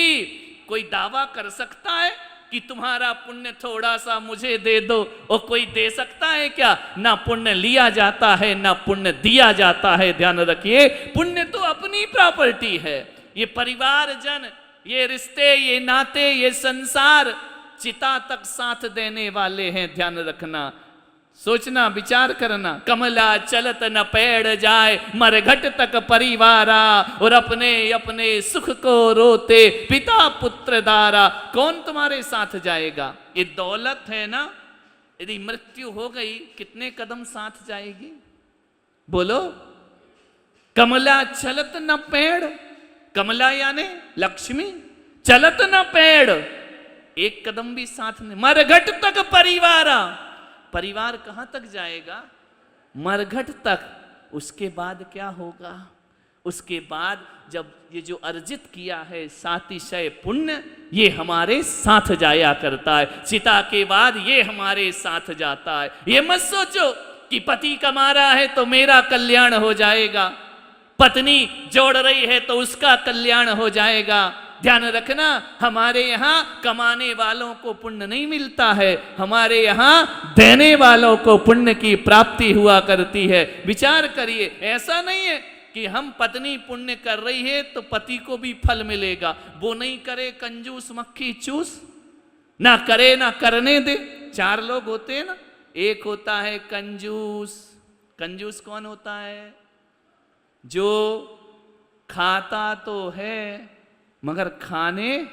Speaker 2: कोई दावा कर सकता है कि तुम्हारा पुण्य थोड़ा सा मुझे दे दो? और कोई दे सकता है क्या? ना पुण्य लिया जाता है, ना पुण्य दिया जाता है। ध्यान रखिए, पुण्य तो अपनी प्रॉपर्टी है। ये परिवार जन, ये रिश्ते, ये नाते, ये संसार चिता तक साथ देने वाले हैं। ध्यान रखना, सोचना, विचार करना। कमला चलत न पेड़ जाए, मरघट तक परिवारा, और अपने अपने सुख को रोते पिता पुत्र दारा। कौन तुम्हारे साथ जाएगा? ये दौलत है ना, यदि मृत्यु हो गई कितने कदम साथ जाएगी? बोलो। कमला चलत न पेड़, कमला यानी लक्ष्मी, चलत न पेड़, एक कदम भी साथ नहीं। मरघट तक परिवारा, परिवार कहां तक जाएगा? मरघट तक। उसके बाद क्या होगा? उसके बाद जब ये जो अर्जित किया है सातिशय पुण्य, ये हमारे साथ जाया करता है। चिता के बाद ये हमारे साथ जाता है। ये मत सोचो कि पति कमा रहा है तो मेरा कल्याण हो जाएगा, पत्नी जोड़ रही है तो उसका कल्याण हो जाएगा। ध्यान रखना, हमारे यहाँ कमाने वालों को पुण्य नहीं मिलता है, हमारे यहाँ देने वालों को पुण्य की प्राप्ति हुआ करती है। विचार करिए, ऐसा नहीं है कि हम पत्नी पुण्य कर रही है तो पति को भी फल मिलेगा। वो नहीं करे कंजूस मक्खी चूस, ना करे ना करने दे। चार लोग होते हैं ना, एक होता है कंजूस। कंजूस कौन होता है? जो खाता तो है मगर खाने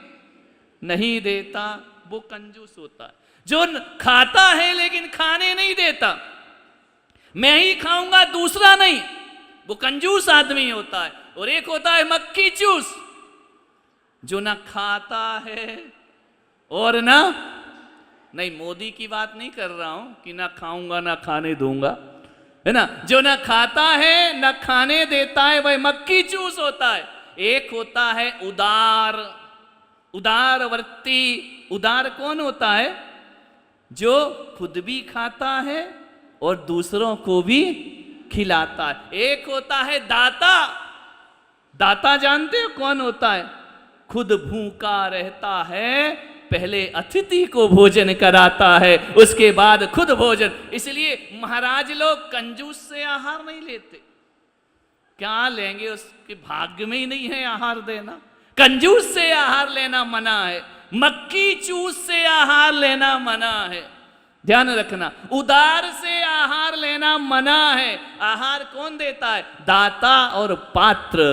Speaker 2: नहीं देता, वो कंजूस होता है। जो खाता है लेकिन खाने नहीं देता, मैं ही खाऊंगा दूसरा नहीं, वो कंजूस आदमी होता है। और एक होता है मक्खी चूस, जो ना खाता है और ना, नहीं मोदी की बात नहीं कर रहा हूं कि ना खाऊंगा ना खाने दूंगा, है ना। जो ना खाता है ना खाने देता है वह मक्खी चूस होता है। एक होता है उदार, उदारवर्ती। उदार कौन होता है? जो खुद भी खाता है और दूसरों को भी खिलाता है। एक होता है दाता। दाता जानते हो कौन होता है? खुद भूखा रहता है, पहले अतिथि को भोजन कराता है, उसके बाद खुद भोजन। इसलिए महाराज लोग कंजूस से आहार नहीं लेते। क्या लेंगे? उसके भाग्य में ही नहीं है आहार देना। कंजूस से आहार लेना मना है, मक्खी चूस से आहार लेना मना है। ध्यान रखना, उदार से आहार लेना मना है। आहार कौन देता है? दाता और पात्र।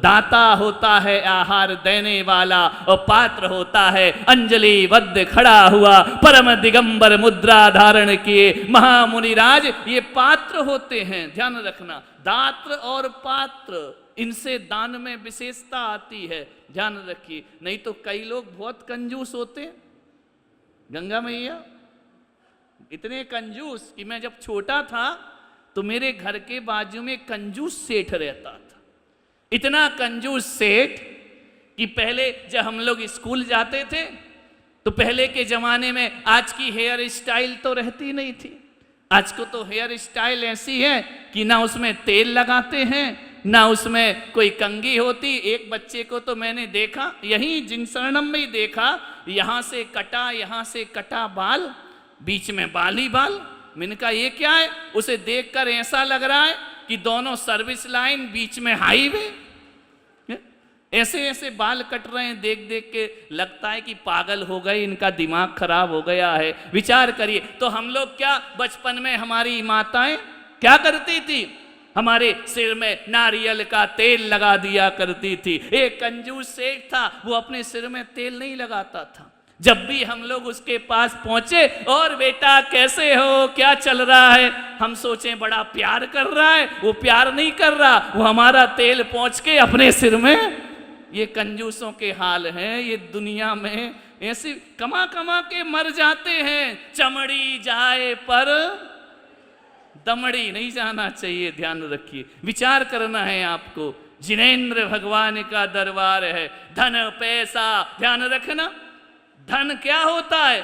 Speaker 2: दाता होता है आहार देने वाला और पात्र होता है अंजलि बद्ध खड़ा हुआ परम दिगंबर मुद्रा धारण किए महामुनिराज, ये पात्र होते हैं। ध्यान रखना, दात्र और पात्र, इनसे दान में विशेषता आती है। ध्यान रखिए, नहीं तो कई लोग बहुत कंजूस होते हैं। गंगा मैया इतने कंजूस कि मैं जब छोटा था तो मेरे घर के बाजू में कंजूस सेठ रहता था। इतना कंजूस सेठ कि पहले जब हम लोग स्कूल जाते थे तो पहले के जमाने में आज की हेयर स्टाइल तो रहती नहीं थी। आज को तो हेयर स्टाइल ऐसी है कि ना उसमें तेल लगाते हैं ना उसमें कोई कंघी होती। एक बच्चे को तो मैंने देखा, यही जिनसरणम में ही देखा, यहाँ से कटा बाल, बीच में बाल ही बाल। मैंने कहा ये क्या है? उसे देखकर ऐसा लग रहा है कि दोनों सर्विस लाइन, बीच में हाईवे। ऐसे ऐसे बाल कट रहे हैं, देख देख के लगता है कि पागल हो गए, इनका दिमाग खराब हो गया है। विचार करिए, तो हम लोग क्या बचपन में हमारी माताएं क्या करती थी? हमारे सिर में नारियल का तेल लगा दिया करती थी। एक कंजूस सेठ था, वो अपने सिर में तेल नहीं लगाता था। जब भी हम लोग उसके पास पहुंचे, और बेटा कैसे हो, क्या चल रहा है, हम सोचें बड़ा प्यार कर रहा है, वो प्यार नहीं कर रहा, वो हमारा तेल पहुंच के अपने सिर में। ये कंजूसों के हाल हैं, ये दुनिया में ऐसे कमा कमा के मर जाते हैं। चमड़ी जाए पर दमड़ी नहीं जाना चाहिए, ध्यान रखिए। विचार करना है आपको। जिनेंद्र भगवान का दरबार है। धन पैसा, ध्यान रखना, धन क्या होता है?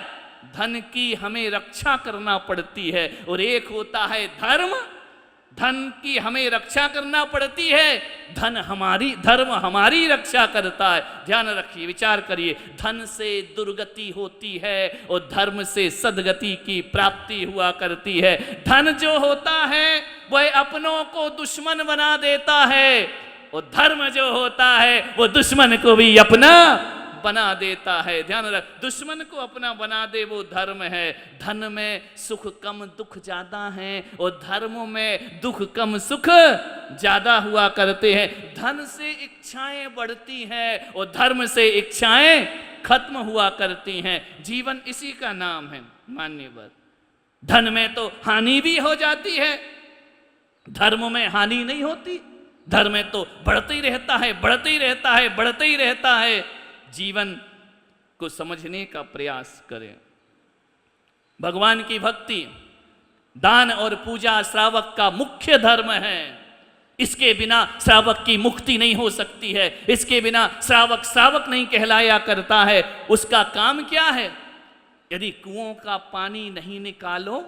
Speaker 2: धन की हमें रक्षा करना पड़ती है। और एक होता है धर्म, धन की हमें रक्षा करना पड़ती है। धर्म हमारी रक्षा करता है। ध्यान रखिए, विचार करिए। धन से दुर्गति होती है और धर्म से सद्गति की प्राप्ति हुआ करती है। धन जो होता है वह अपनों को दुश्मन बना देता है, और धर्म जो होता है वो दुश्मन को भी अपना बना देता है। ध्यान रख, दुश्मन को अपना बना दे वो धर्म है। धन में सुख कम दुख ज्यादा है, और धर्म में दुख कम सुख ज्यादा हुआ करते हैं। धन से इच्छाएं बढ़ती हैं और धर्म से इच्छाएं खत्म हुआ करती हैं। जीवन इसी का नाम है मान्यवर। धन में तो हानि भी हो जाती है, धर्म में हानि नहीं होती। धर्म में तो बढ़ते ही रहता है, बढ़ते ही रहता है, बढ़ते ही रहता है। जीवन को समझने का प्रयास करें। भगवान की भक्ति, दान और पूजा श्रावक का मुख्य धर्म है। इसके बिना श्रावक की मुक्ति नहीं हो सकती है। इसके बिना श्रावक नहीं कहलाया करता है। उसका काम क्या है? यदि कुओं का पानी नहीं निकालो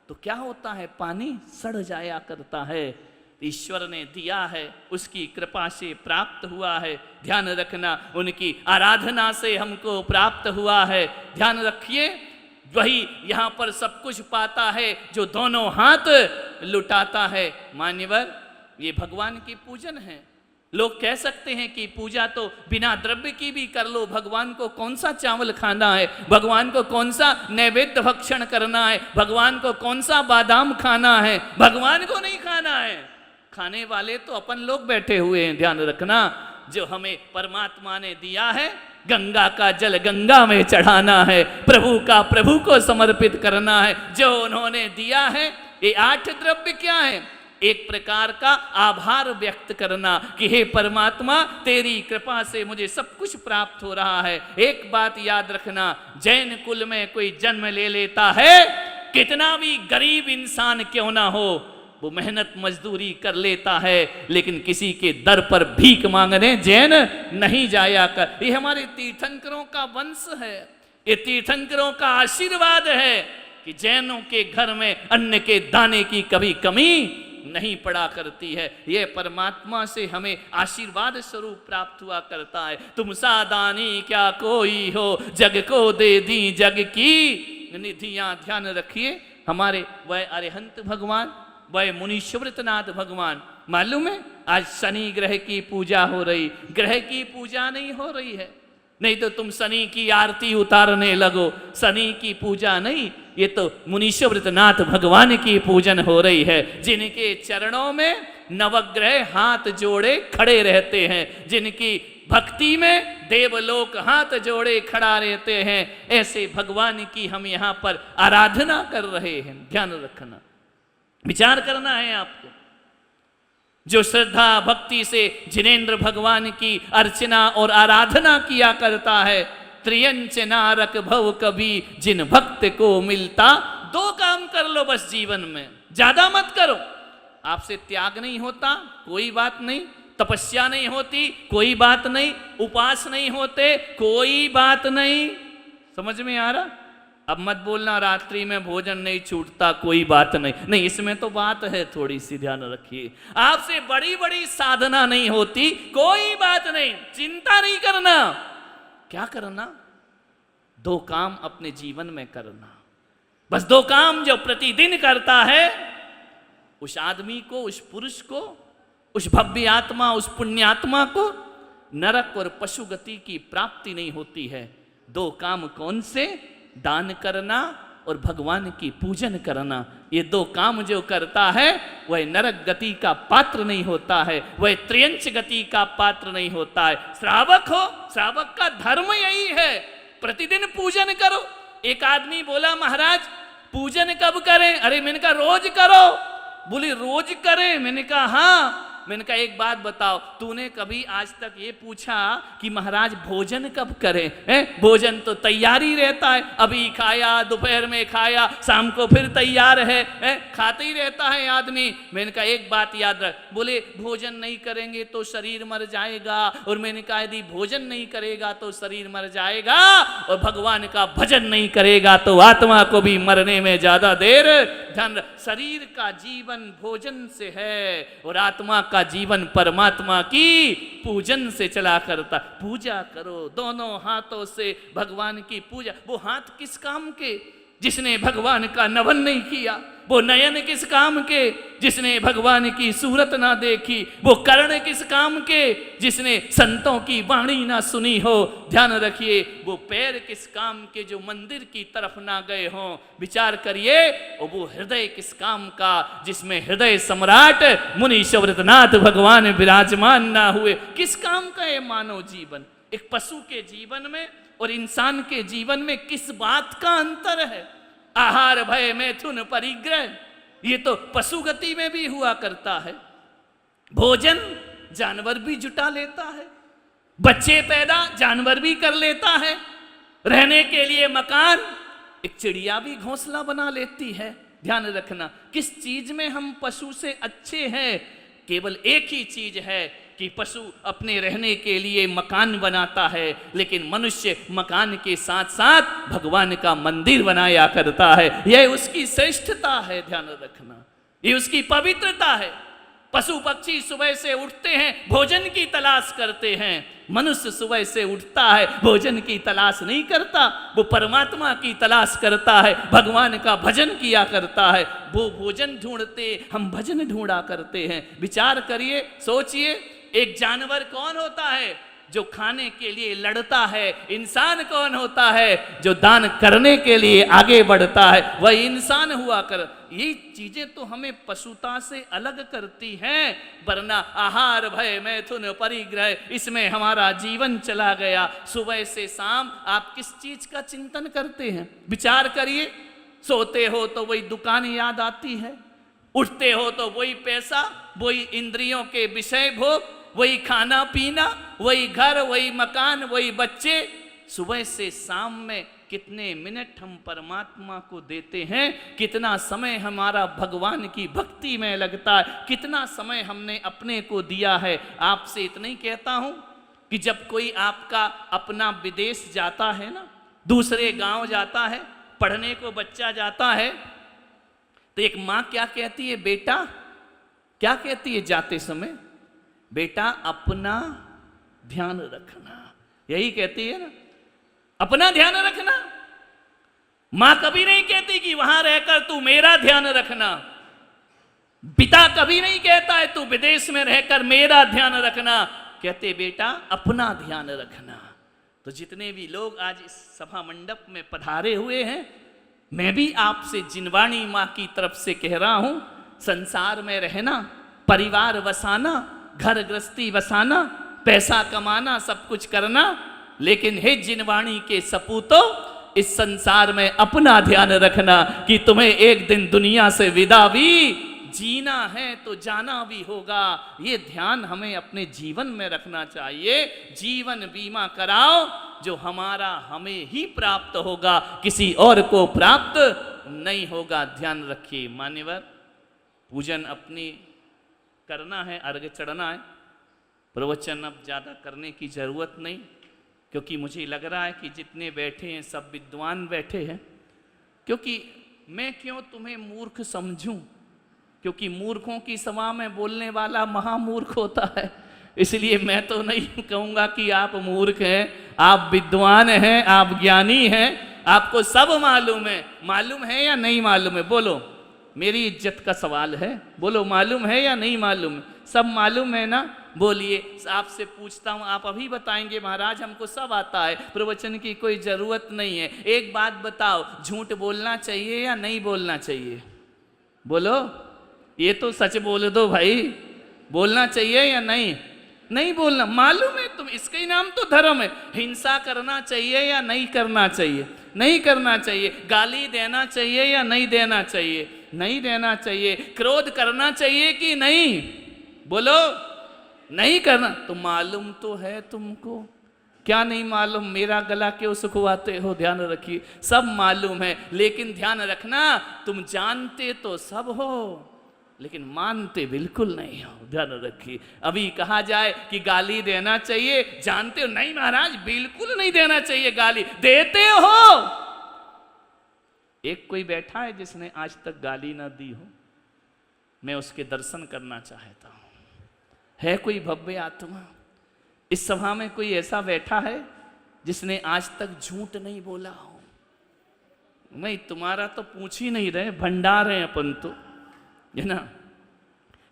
Speaker 2: तो क्या होता है? पानी सड़ जाया करता है। ईश्वर ने दिया है, उसकी कृपा से प्राप्त हुआ है। ध्यान रखना, उनकी आराधना से हमको प्राप्त हुआ है। ध्यान रखिए, वही यहाँ पर सब कुछ पाता है जो दोनों हाथ लुटाता है। मान्यवर, ये भगवान की पूजन है। लोग कह सकते हैं कि पूजा तो बिना द्रव्य की भी कर लो, भगवान को कौन सा चावल खाना है, भगवान को कौन सा नैवेद्य भक्षण करना है, भगवान को कौन सा बादाम खाना है, भगवान को नहीं खाना है। खाने वाले तो अपन लोग बैठे हुए हैं। ध्यान रखना, जो हमें परमात्मा ने दिया है, गंगा का जल गंगा में चढ़ाना है, प्रभु का प्रभु को समर्पित करना है। जो उन्होंने दिया है, ये 8 द्रव्य क्या है? एक प्रकार का आभार व्यक्त करना कि हे परमात्मा, तेरी कृपा से मुझे सब कुछ प्राप्त हो रहा है। एक बात याद रखना, जैन कुल में कोई जन्म ले लेता है, कितना भी गरीब इंसान क्यों ना हो, वो मेहनत मजदूरी कर लेता है, लेकिन किसी के दर पर भीख मांगने जैन नहीं जाया कर। ये हमारे तीर्थंकरों का वंश है, ये तीर्थंकरों का आशीर्वाद है कि जैनों के घर में अन्न के दाने की कभी कमी नहीं पड़ा करती है। ये परमात्मा से हमें आशीर्वाद स्वरूप प्राप्त हुआ करता है। तुम सा दानी क्या कोई हो, जग को दे दी जग की निधियां। ध्यान रखिए, हमारे वह अरिहंत भगवान, वह मुनीश्वरनाथ भगवान, मालूम है आज शनि ग्रह की पूजा हो रही, ग्रह की पूजा नहीं हो रही है। नहीं तो तुम शनि की आरती उतारने लगो। शनि की पूजा नहीं, ये तो मुनीश्वरनाथ भगवान की पूजन हो रही है, जिनके चरणों में नवग्रह हाथ जोड़े खड़े रहते हैं, जिनकी भक्ति में देवलोक हाथ जोड़े खड़ा रहते हैं। ऐसे भगवान की हम यहाँ पर आराधना कर रहे हैं। ध्यान रखना, विचार करना है आपको। जो श्रद्धा भक्ति से जिनेंद्र भगवान की अर्चना और आराधना किया करता है, त्रियंच नारक भव कभी जिन भक्त को मिलता। 2 काम कर लो बस जीवन में, ज्यादा मत करो। आपसे त्याग नहीं होता, कोई बात नहीं। तपस्या नहीं होती, कोई बात नहीं। उपास नहीं होते, कोई बात नहीं। समझ में आ रहा? अब मत बोलना रात्रि में भोजन नहीं छूटता, कोई बात नहीं। नहीं, इसमें तो बात है थोड़ी सी, ध्यान रखिए। आपसे बड़ी बड़ी साधना नहीं होती, कोई बात नहीं, चिंता नहीं करना। क्या करना? 2 काम अपने जीवन में करना, बस 2 काम जो प्रतिदिन करता है उस आदमी को, उस पुरुष को, उस भव्य आत्मा, उस पुण्यात्मा को नरक और पशु गति की प्राप्ति नहीं होती है। दो काम कौन से? दान करना और भगवान की पूजन करना। ये दो काम जो करता है वह नरक गति का पात्र नहीं होता है, वह त्रियंच गति का पात्र नहीं होता है। श्रावक हो, श्रावक का धर्म यही है, प्रतिदिन पूजन करो। एक आदमी बोला महाराज पूजन कब करें? अरे मैंने कहा रोज करो। बोले रोज करें? मैंने कहा हाँ। मैंने कहा एक बात बताओ, तूने कभी आज तक ये पूछा कि महाराज भोजन कब करें? भोजन तो तैयारी रहता है, अभी खाया, दोपहर में खाया, शाम को फिर तैयार है, खाते ही रहता है आदमी। मैंने कहा एक बात याद रख। बोले भोजन नहीं करेंगे तो शरीर मर जाएगा। और मैंने कहा यदि भोजन नहीं करेगा तो शरीर मर जाएगा, और भगवान का भजन नहीं करेगा तो आत्मा को भी मरने में ज्यादा देर धन। शरीर का जीवन भोजन से है और आत्मा का जीवन परमात्मा की पूजन से चला करता। पूजा करो दोनों हाथों से भगवान की पूजा। वो हाथ किस काम के? जिसने भगवान का नमन नहीं किया। वो नयन किस काम के? जिसने भगवान की सूरत ना देखी। वो कर्ण किस काम के? जिसने संतों की वाणी ना सुनी हो। ध्यान रखिए, वो पैर किस काम के? जो मंदिर की तरफ ना गए हों। विचार करिए, और वो हृदय किस काम का? जिसमें हृदय सम्राट मुनि शबरनाथ भगवान विराजमान ना हुए। किस काम का है मानव जीवन? एक पशु के जीवन में और इंसान के जीवन में किस बात का अंतर है? आहार भय मैथुन परिग्रह, ये तो पशु गति में भी हुआ करता है। भोजन जानवर भी जुटा लेता है, बच्चे पैदा जानवर भी कर लेता है, रहने के लिए मकान एक चिड़िया भी घोंसला बना लेती है। ध्यान रखना, किस चीज में हम पशु से अच्छे हैं? केवल एक ही चीज है कि पशु अपने रहने के लिए मकान बनाता है, लेकिन मनुष्य मकान के साथ साथ भगवान का मंदिर बनाया करता है। यह उसकी श्रेष्ठता है, ध्यान रखना, ये उसकी पवित्रता है। पशु पक्षी सुबह से उठते हैं, भोजन की तलाश करते हैं। मनुष्य सुबह से उठता है, भोजन की तलाश नहीं करता, वो परमात्मा की तलाश करता है, भगवान का भजन किया करता है। वो भोजन ढूंढते, हम भजन ढूंढा करते हैं। विचार करिए, सोचिए, एक जानवर कौन होता है? जो खाने के लिए लड़ता है। इंसान कौन होता है? जो दान करने के लिए आगे बढ़ता है। वह इंसान हुआ कर। ये चीजें तो हमें पशुता से अलग करती हैं, वरना आहार भय मैथुन परिग्रह, इसमें हमारा जीवन चला गया। सुबह से शाम आप किस चीज का चिंतन करते हैं? विचार करिए। सोते हो तो वही दुकान याद आती है, उठते हो तो वही पैसा, वही इंद्रियों के विषय भोग, वही खाना पीना, वही घर, वही मकान, वही बच्चे। सुबह से शाम में कितने मिनट हम परमात्मा को देते हैं? कितना समय हमारा भगवान की भक्ति में लगता है? कितना समय हमने अपने को दिया है? आपसे इतना ही कहता हूं कि जब कोई आपका अपना विदेश जाता है ना, दूसरे गांव जाता है, पढ़ने को बच्चा जाता है, तो एक माँ क्या कहती है? बेटा, क्या कहती है जाते समय? बेटा अपना ध्यान रखना। यही कहती है ना, अपना ध्यान रखना। मां कभी नहीं कहती कि वहां रहकर तू मेरा ध्यान रखना। पिता कभी नहीं कहता है तू विदेश में रहकर मेरा ध्यान रखना। कहते बेटा अपना ध्यान रखना। तो जितने भी लोग आज इस सभा मंडप में पधारे हुए हैं, मैं भी आपसे जिनवाणी मां की तरफ से कह रहा हूं, संसार में रहना, परिवार बसाना, घर गृहस्थी बसाना, पैसा कमाना, सब कुछ करना, लेकिन हे जिनवाणी के सपूतों, इस संसार में अपना ध्यान रखना कि तुम्हें एक दिन दुनिया से विदा भी जीना है तो जाना भी होगा। ये ध्यान हमें अपने जीवन में रखना चाहिए। जीवन बीमा कराओ, जो हमारा हमें ही प्राप्त होगा, किसी और को प्राप्त नहीं होगा। ध्यान रखिए मान्यवर, पूजन अपनी करना है, अर्घ्य चढ़ना है। प्रवचन अब ज़्यादा करने की ज़रूरत नहीं, क्योंकि मुझे लग रहा है कि जितने बैठे हैं सब विद्वान बैठे हैं। क्योंकि मैं क्यों तुम्हें मूर्ख समझूं? क्योंकि मूर्खों की सभा में बोलने वाला महामूर्ख होता है। इसलिए मैं तो नहीं कहूँगा कि आप मूर्ख हैं, आप विद्वान हैं, आप ज्ञानी हैं, आपको सब मालूम है। मालूम है या नहीं मालूम है? बोलो। मेरी इज्जत का सवाल है, बोलो मालूम है या नहीं मालूम? सब मालूम है ना? बोलिए। आपसे पूछता हूँ, आप अभी बताएंगे महाराज हमको सब आता है, प्रवचन की कोई ज़रूरत नहीं है। एक बात बताओ, झूठ बोलना चाहिए या नहीं बोलना चाहिए? बोलो, ये तो सच बोल दो भाई, बोलना चाहिए या नहीं? नहीं बोलना। मालूम है तुम, इसका ही नाम तो धर्म है। हिंसा करना चाहिए या नहीं करना चाहिए? नहीं करना चाहिए। गाली देना चाहिए या नहीं देना चाहिए? नहीं देना चाहिए। क्रोध करना चाहिए कि नहीं? बोलो, नहीं करना। तो मालूम तो है तुमको, क्या नहीं मालूम? मेरा गला क्यों सुखवाते हो? ध्यान रखिए, सब मालूम है, लेकिन ध्यान रखना, तुम जानते तो सब हो लेकिन मानते बिल्कुल नहीं हो। ध्यान रखिए। अभी कहा जाए कि गाली देना चाहिए, जानते हो नहीं महाराज बिल्कुल नहीं देना चाहिए गाली, देते हो। एक कोई बैठा है जिसने आज तक गाली ना दी हो, मैं उसके दर्शन करना चाहता हूं। है कोई भव्य आत्मा इस सभा में? कोई ऐसा बैठा है जिसने आज तक झूठ नहीं बोला हो? मैं तुम्हारा तो पूछ ही नहीं रहे, भंडार है अपन तो, है ना।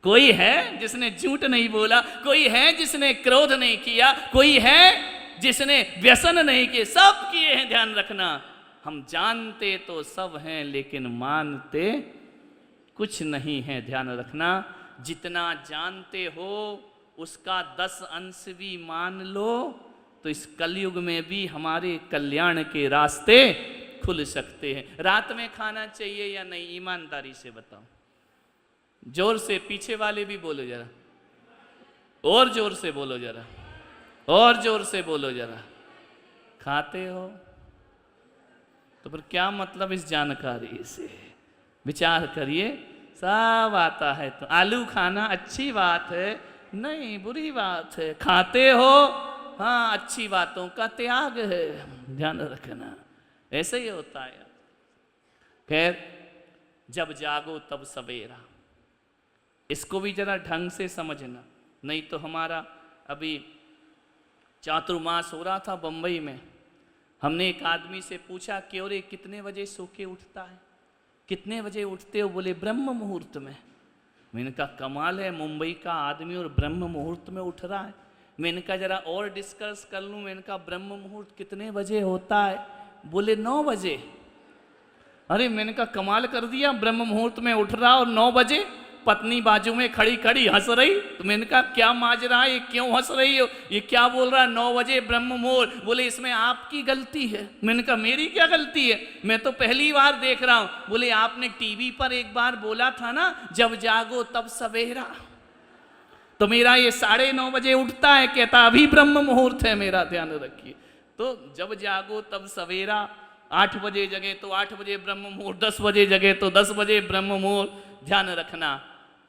Speaker 2: कोई है जिसने झूठ नहीं बोला? कोई है जिसने क्रोध नहीं किया? कोई है जिसने व्यसन नहीं किए? सब किए हैं। ध्यान रखना, हम जानते तो सब हैं लेकिन मानते कुछ नहीं है। ध्यान रखना, जितना जानते हो उसका 10 अंश भी मान लो तो इस कलयुग में भी हमारे कल्याण के रास्ते खुल सकते हैं। रात में खाना चाहिए या नहीं? ईमानदारी से बताओ, जोर से। पीछे वाले भी बोलो जरा, और जोर से बोलो जरा, और जोर से बोलो जरा। खाते हो तो फिर क्या मतलब इस जानकारी से? विचार करिए। सब आता है तो आलू खाना अच्छी बात है नहीं, बुरी बात है। खाते हो, हाँ, अच्छी बातों का त्याग है। ध्यान रखना, ऐसे ही होता है। खैर, जब जागो तब सवेरा, इसको भी जरा ढंग से समझना, नहीं तो हमारा अभी चातुर्मास हो रहा था बंबई में। हमने एक आदमी से पूछा कि अरे कितने बजे सो के उठता है? कितने बजे उठते हो? बोले ब्रह्म मुहूर्त में। मैंने कहा कमाल है, मुंबई का आदमी और ब्रह्म मुहूर्त में उठ रहा है। मैंने कहा जरा और डिस्कस कर लूँ। मैंने कहा ब्रह्म मुहूर्त कितने बजे होता है? बोले 9 बजे। अरे मैंने कहा कमाल कर दिया, ब्रह्म मुहूर्त में उठ रहा और 9 बजे। पत्नी बाजू में खड़ी खड़ी हंस रही। तो मैंने कहा क्या माजरा है, क्यों हंस रही हो? ये क्या बोल रहा है 9 बजे ब्रह्म मुहूर्त? बोले इसमें आपकी गलती है। मैंने कहा मेरी क्या गलती है, मैं तो पहली बार देख रहा हूं। बोले आपने टीवी पर एक बार बोला था ना, जब जागो तब सवेरा। तो मेरा ये 9:30 बजे उठता है, कहता अभी ब्रह्म मुहूर्त है मेरा। ध्यान रखिए, तो जब जागो तब सवेरा। 8 बजे जगे तो 8 बजे ब्रह्म मुहूर्त, 10 बजे जगे तो 10 बजे ब्रह्म मुहूर्त। ध्यान रखना,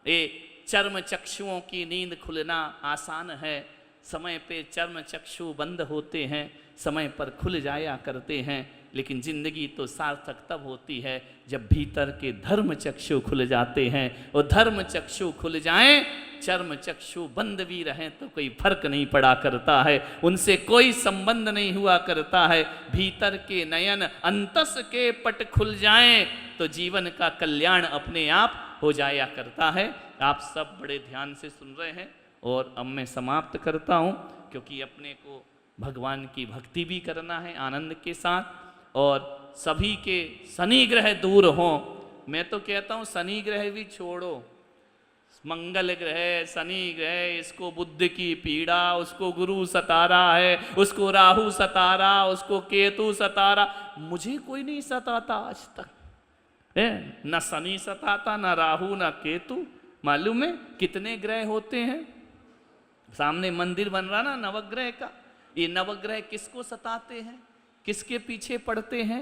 Speaker 2: ये चर्म चक्षुओं की नींद खुलना आसान है। समय पे चर्म चक्षु बंद होते हैं, समय पर खुल जाया करते हैं, लेकिन जिंदगी तो सार्थक तब होती है जब भीतर के धर्म चक्षु खुल जाते हैं। और धर्म चक्षु खुल जाएं, चर्म चक्षु बंद भी रहें तो कोई फर्क नहीं पड़ा करता है, उनसे कोई संबंध नहीं हुआ करता है। भीतर के नयन अंतस के पट खुल जाएं तो जीवन का कल्याण अपने आप हो जाया करता है। आप सब बड़े ध्यान से सुन रहे हैं और अब मैं समाप्त करता हूँ, क्योंकि अपने को भगवान की भक्ति भी करना है आनंद के साथ, और सभी के शनि ग्रह दूर हों। मैं तो कहता हूँ शनि ग्रह भी छोड़ो, मंगल ग्रह, शनि ग्रह, इसको बुध की पीड़ा, उसको गुरु सता रहा है, उसको राहु सता रहा, उसको केतु सता रहा। मुझे कोई नहीं सताता आज तक, न शनि सताता, न राहु, न केतु। मालूम है कितने ग्रह होते हैं? सामने मंदिर बन रहा ना नवग्रह का, ये नवग्रह किसको सताते हैं, किसके पीछे पड़ते हैं?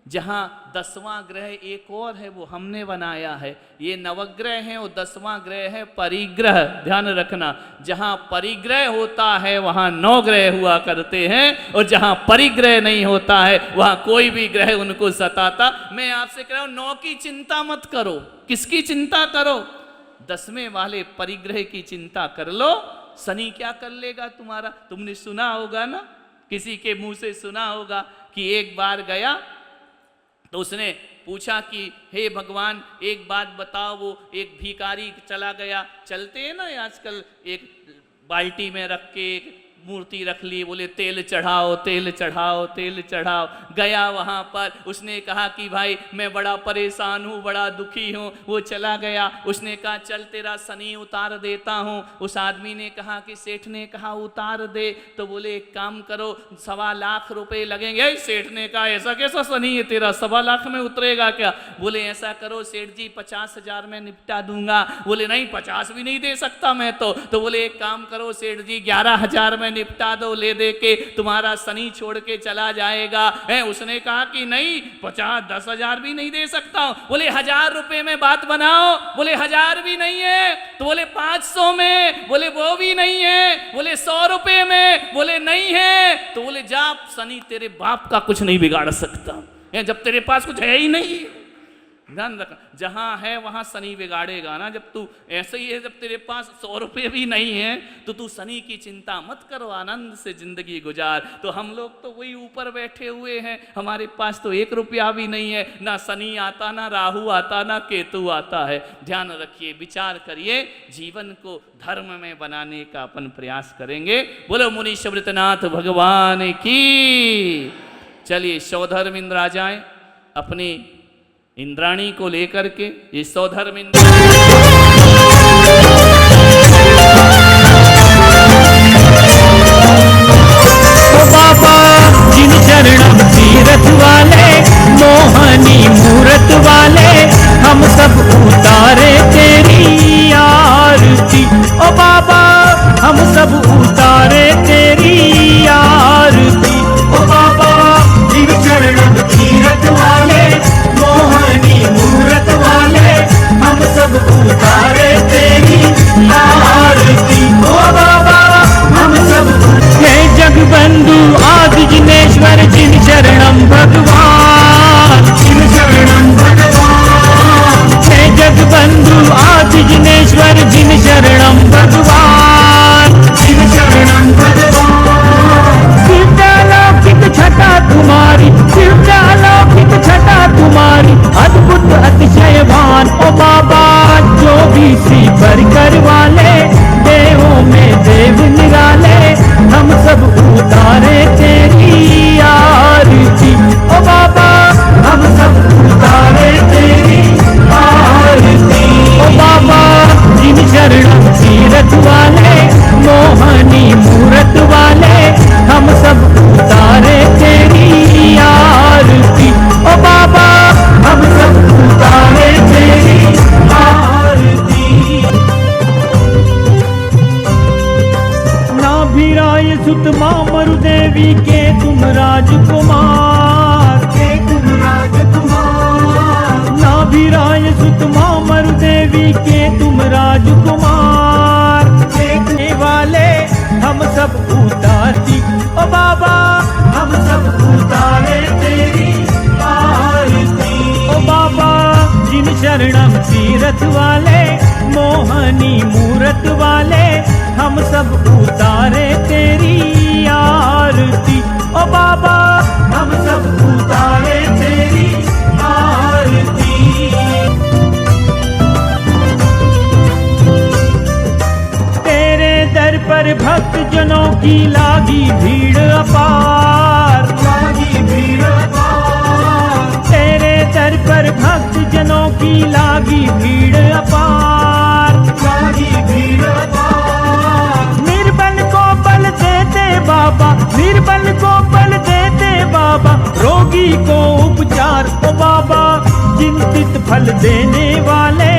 Speaker 2: जहाँ 10वां ग्रह एक और है वो हमने बनाया है। ये नवग्रह है और 10वां ग्रह है परिग्रह। ध्यान रखना, जहाँ परिग्रह होता है वहाँ 9 ग्रह हुआ करते हैं, और जहाँ परिग्रह नहीं होता है वहाँ कोई भी ग्रह उनको सताता। मैं आपसे कह रहा हूँ 9 की चिंता मत करो। किसकी चिंता करो? 10वें वाले परिग्रह की चिंता कर लो। शनि क्या कर लेगा तुम्हारा? तुमने सुना होगा ना, किसी के मुंह से सुना होगा कि एक बार गया तो उसने पूछा कि हे भगवान एक बात बताओ, वो एक भिखारी चला गया, चलते हैं ना आजकल, एक बाल्टी में रख के एक मूर्ति रख ली, बोले तेल चढ़ाओ तेल चढ़ाओ तेल चढ़ाओ। गया वहाँ पर, उसने कहा कि भाई मैं बड़ा परेशान हूँ, बड़ा दुखी हूँ। वो चला गया, उसने कहा चल तेरा शनि उतार देता हूँ। उस आदमी ने कहा कि सेठ ने कहा उतार दे, तो बोले एक काम करो 1.25 लाख रुपए लगेंगे। सेठ ने कहा ऐसा कैसा शनि है तेरा, 1.25 लाख में उतरेगा क्या? बोले ऐसा करो सेठ जी 50,000 में निपटा दूंगा। बोले नहीं 50 भी नहीं दे सकता मैं तो बोले एक काम करो सेठ जी 11,000 में निपटा दो, ले दे के तुम्हारा शनि छोड़ के चला जाएगा। उसने कहा कि नहीं 50-10,000 भी नहीं दे सकता हूं। बोले 1,000 रुपए में बात बनाओ। बोले 1,000 भी नहीं है, तो बोले 500 में। बोले वो भी नहीं है। बोले 100 रुपए में। बोले नहीं है, तो बोले जा शनि तेरे बाप का कुछ नहीं बिगाड़ सकता, जब तेरे पास कुछ है ही नहीं। ध्यान रखना, जहां है वहां शनि बिगाड़ेगा ना। जब तू ऐसे ही है, जब तेरे पास 100 रुपये भी नहीं है तो तू शनि की चिंता मत करो, आनंद से जिंदगी गुजार। तो हम लोग तो वही ऊपर बैठे हुए हैं, हमारे पास तो 1 रुपया भी नहीं है, ना शनि आता, ना राहु आता, ना केतु आता है। ध्यान रखिए, विचार करिए, जीवन को धर्म में बनाने का अपन प्रयास करेंगे। बोलो मुनि शबृतनाथ भगवान की। चलिए सौधर्म इंद्र आ जाए अपनी इंद्राणी को लेकर के। ये सौधर्म
Speaker 6: बाबा जिन चरणम तीरथ वाले, मोहनी मूरत वाले, हम सब उतारे तेरी आरती। ओ बाबा हम सब उतारे तेरी आरती। ओ बाबा जिन चरणम तीरथ वाले, मोहनी मूरत वाले, हम सब उतारे तेरी आरती। ओ बाबा हम सब हे जगबंधु आदि जिनेश्वर जिन शरणम भगवान, जिन शरणम भगवान। हे जगबंधु आदि जिनेश्वर जिन शरणम भगवान, जिन शरणम भगवान। दिव्यालौकिक छटा तुम्हारी, दिव्यालौकिक छटा तुम्हारी, अद्भुत अतिशयवान। ओ बाबा जो भी सी भरकर वाले, देवों में देव निराले, हम सब उतारे तेरी आरती। ओ बाबा हम सब उतारे तेरी आरती। ओ बाबा जिन शरणम तीरथ वाले, मोहनी मूरत वाले, हम सब उतारे तेरी आरती। ओ बाबा हम सब उतारे तेरी आरती। नाभिराय सुत मामरु देवी के तुम राजकुमार, के तुम राजकुमार। नाभिराय सुत मामरु देवी के तुम राजकुमार, देखने वाले हम सब उतारती। ओ बाबा हम सब उतारे तेरी आरती। ओ बाबा जिन शरणम तीरथ वाले, मोहनी मूरत वाले, हम सब उतारे तेरी आरती। ओ बाबा हम सब उतारे तेरी आरती। तेरे दर पर भक्त जनों की लागी भीड़ अपार, लागी भीड़ अपार। तेरे दर पर भक्त जनों की लागी भीड़ अपार, लागी भीड़ अपार। निर्बल को बल देते बाबा, निर्बल को बल देते बाबा, रोगी को उपचार। ओ बाबा चिंतित फल देने वाले,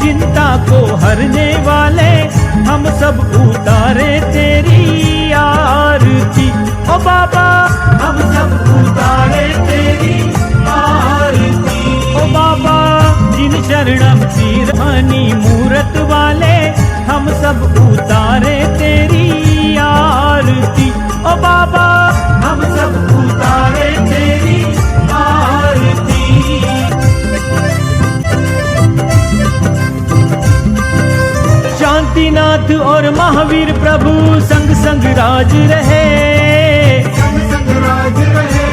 Speaker 6: चिंता को हरने वाले, हम सब उतारे तेरी आरती। ओ बाबा हम सब उतारे तेरी आरती। ओ बाबा जिन शरणम तीरथनी मूरत वाले, हम सब उतारे तेरी आरती। ओ बाबा हम सब उतारे तेरी आरती। शांतिनाथ और महावीर प्रभु संग संग राज रहे, संग संग राज रहे।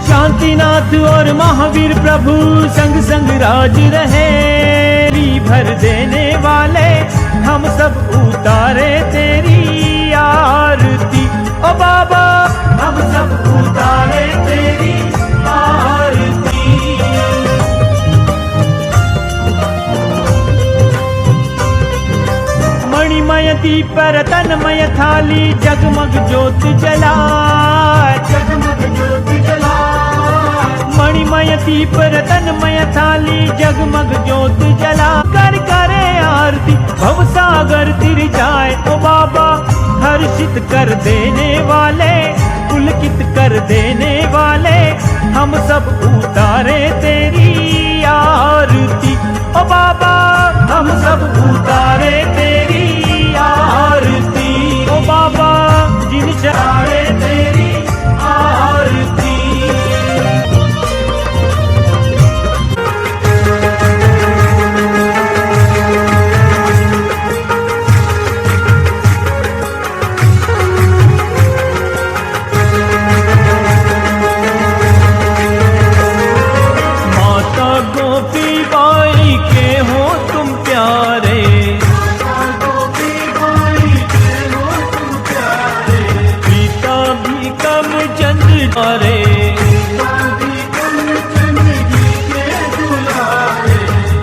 Speaker 6: शांतिनाथ और महावीर प्रभु प्रभु संग संग राज रहे, भर देने वाले हम सब उतारे तेरी आरती। ओ बाबा हम सब उतारे तेरी आरती। मणिमय दीप रतनमय थाली जगमग ज्योत जला, जगमग ज्योत जला। मणिमय दीप रतनमय थाली जगमग ज्योत जला। कर करे आरती भव सागर तिर जाए। ओ बाबा हर्षित कर देने वाले, पुलकित कर देने वाले हम सब उतारे तेरी आरती। ओ बाबा हम सब उतारे तेरी आरती। ओ बाबा जिन चढ़ाए तेरी आरती।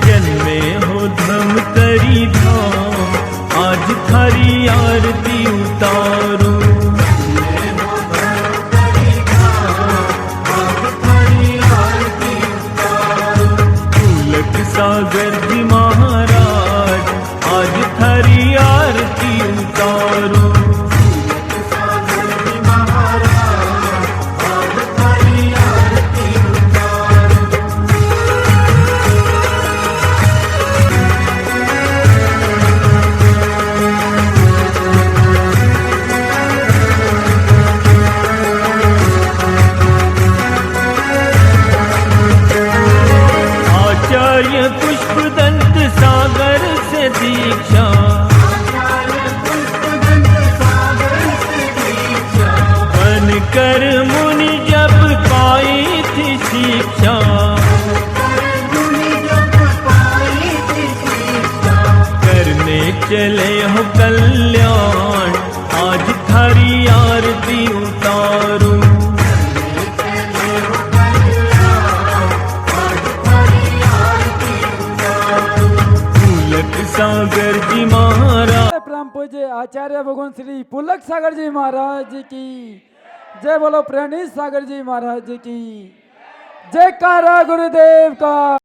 Speaker 6: जन्मे हो धम तरी धाम, आज थारी आरती उतारू। फूलक सागर जी महाराज, आज थारी आरती उतारू। आचार्य पुष्पदंत सागर से दीक्षा, बन कर मुनि जब पाई थी शिक्षा। करने चले हो कल्याण, आज थारी आरती उतारू। सागर जी महाराज।
Speaker 1: परम पूज्य आचार्य भगवान श्री पुलक सागर जी महाराज की जय। बोलो प्रणीत सागर जी महाराज की जयकारा गुरुदेव का।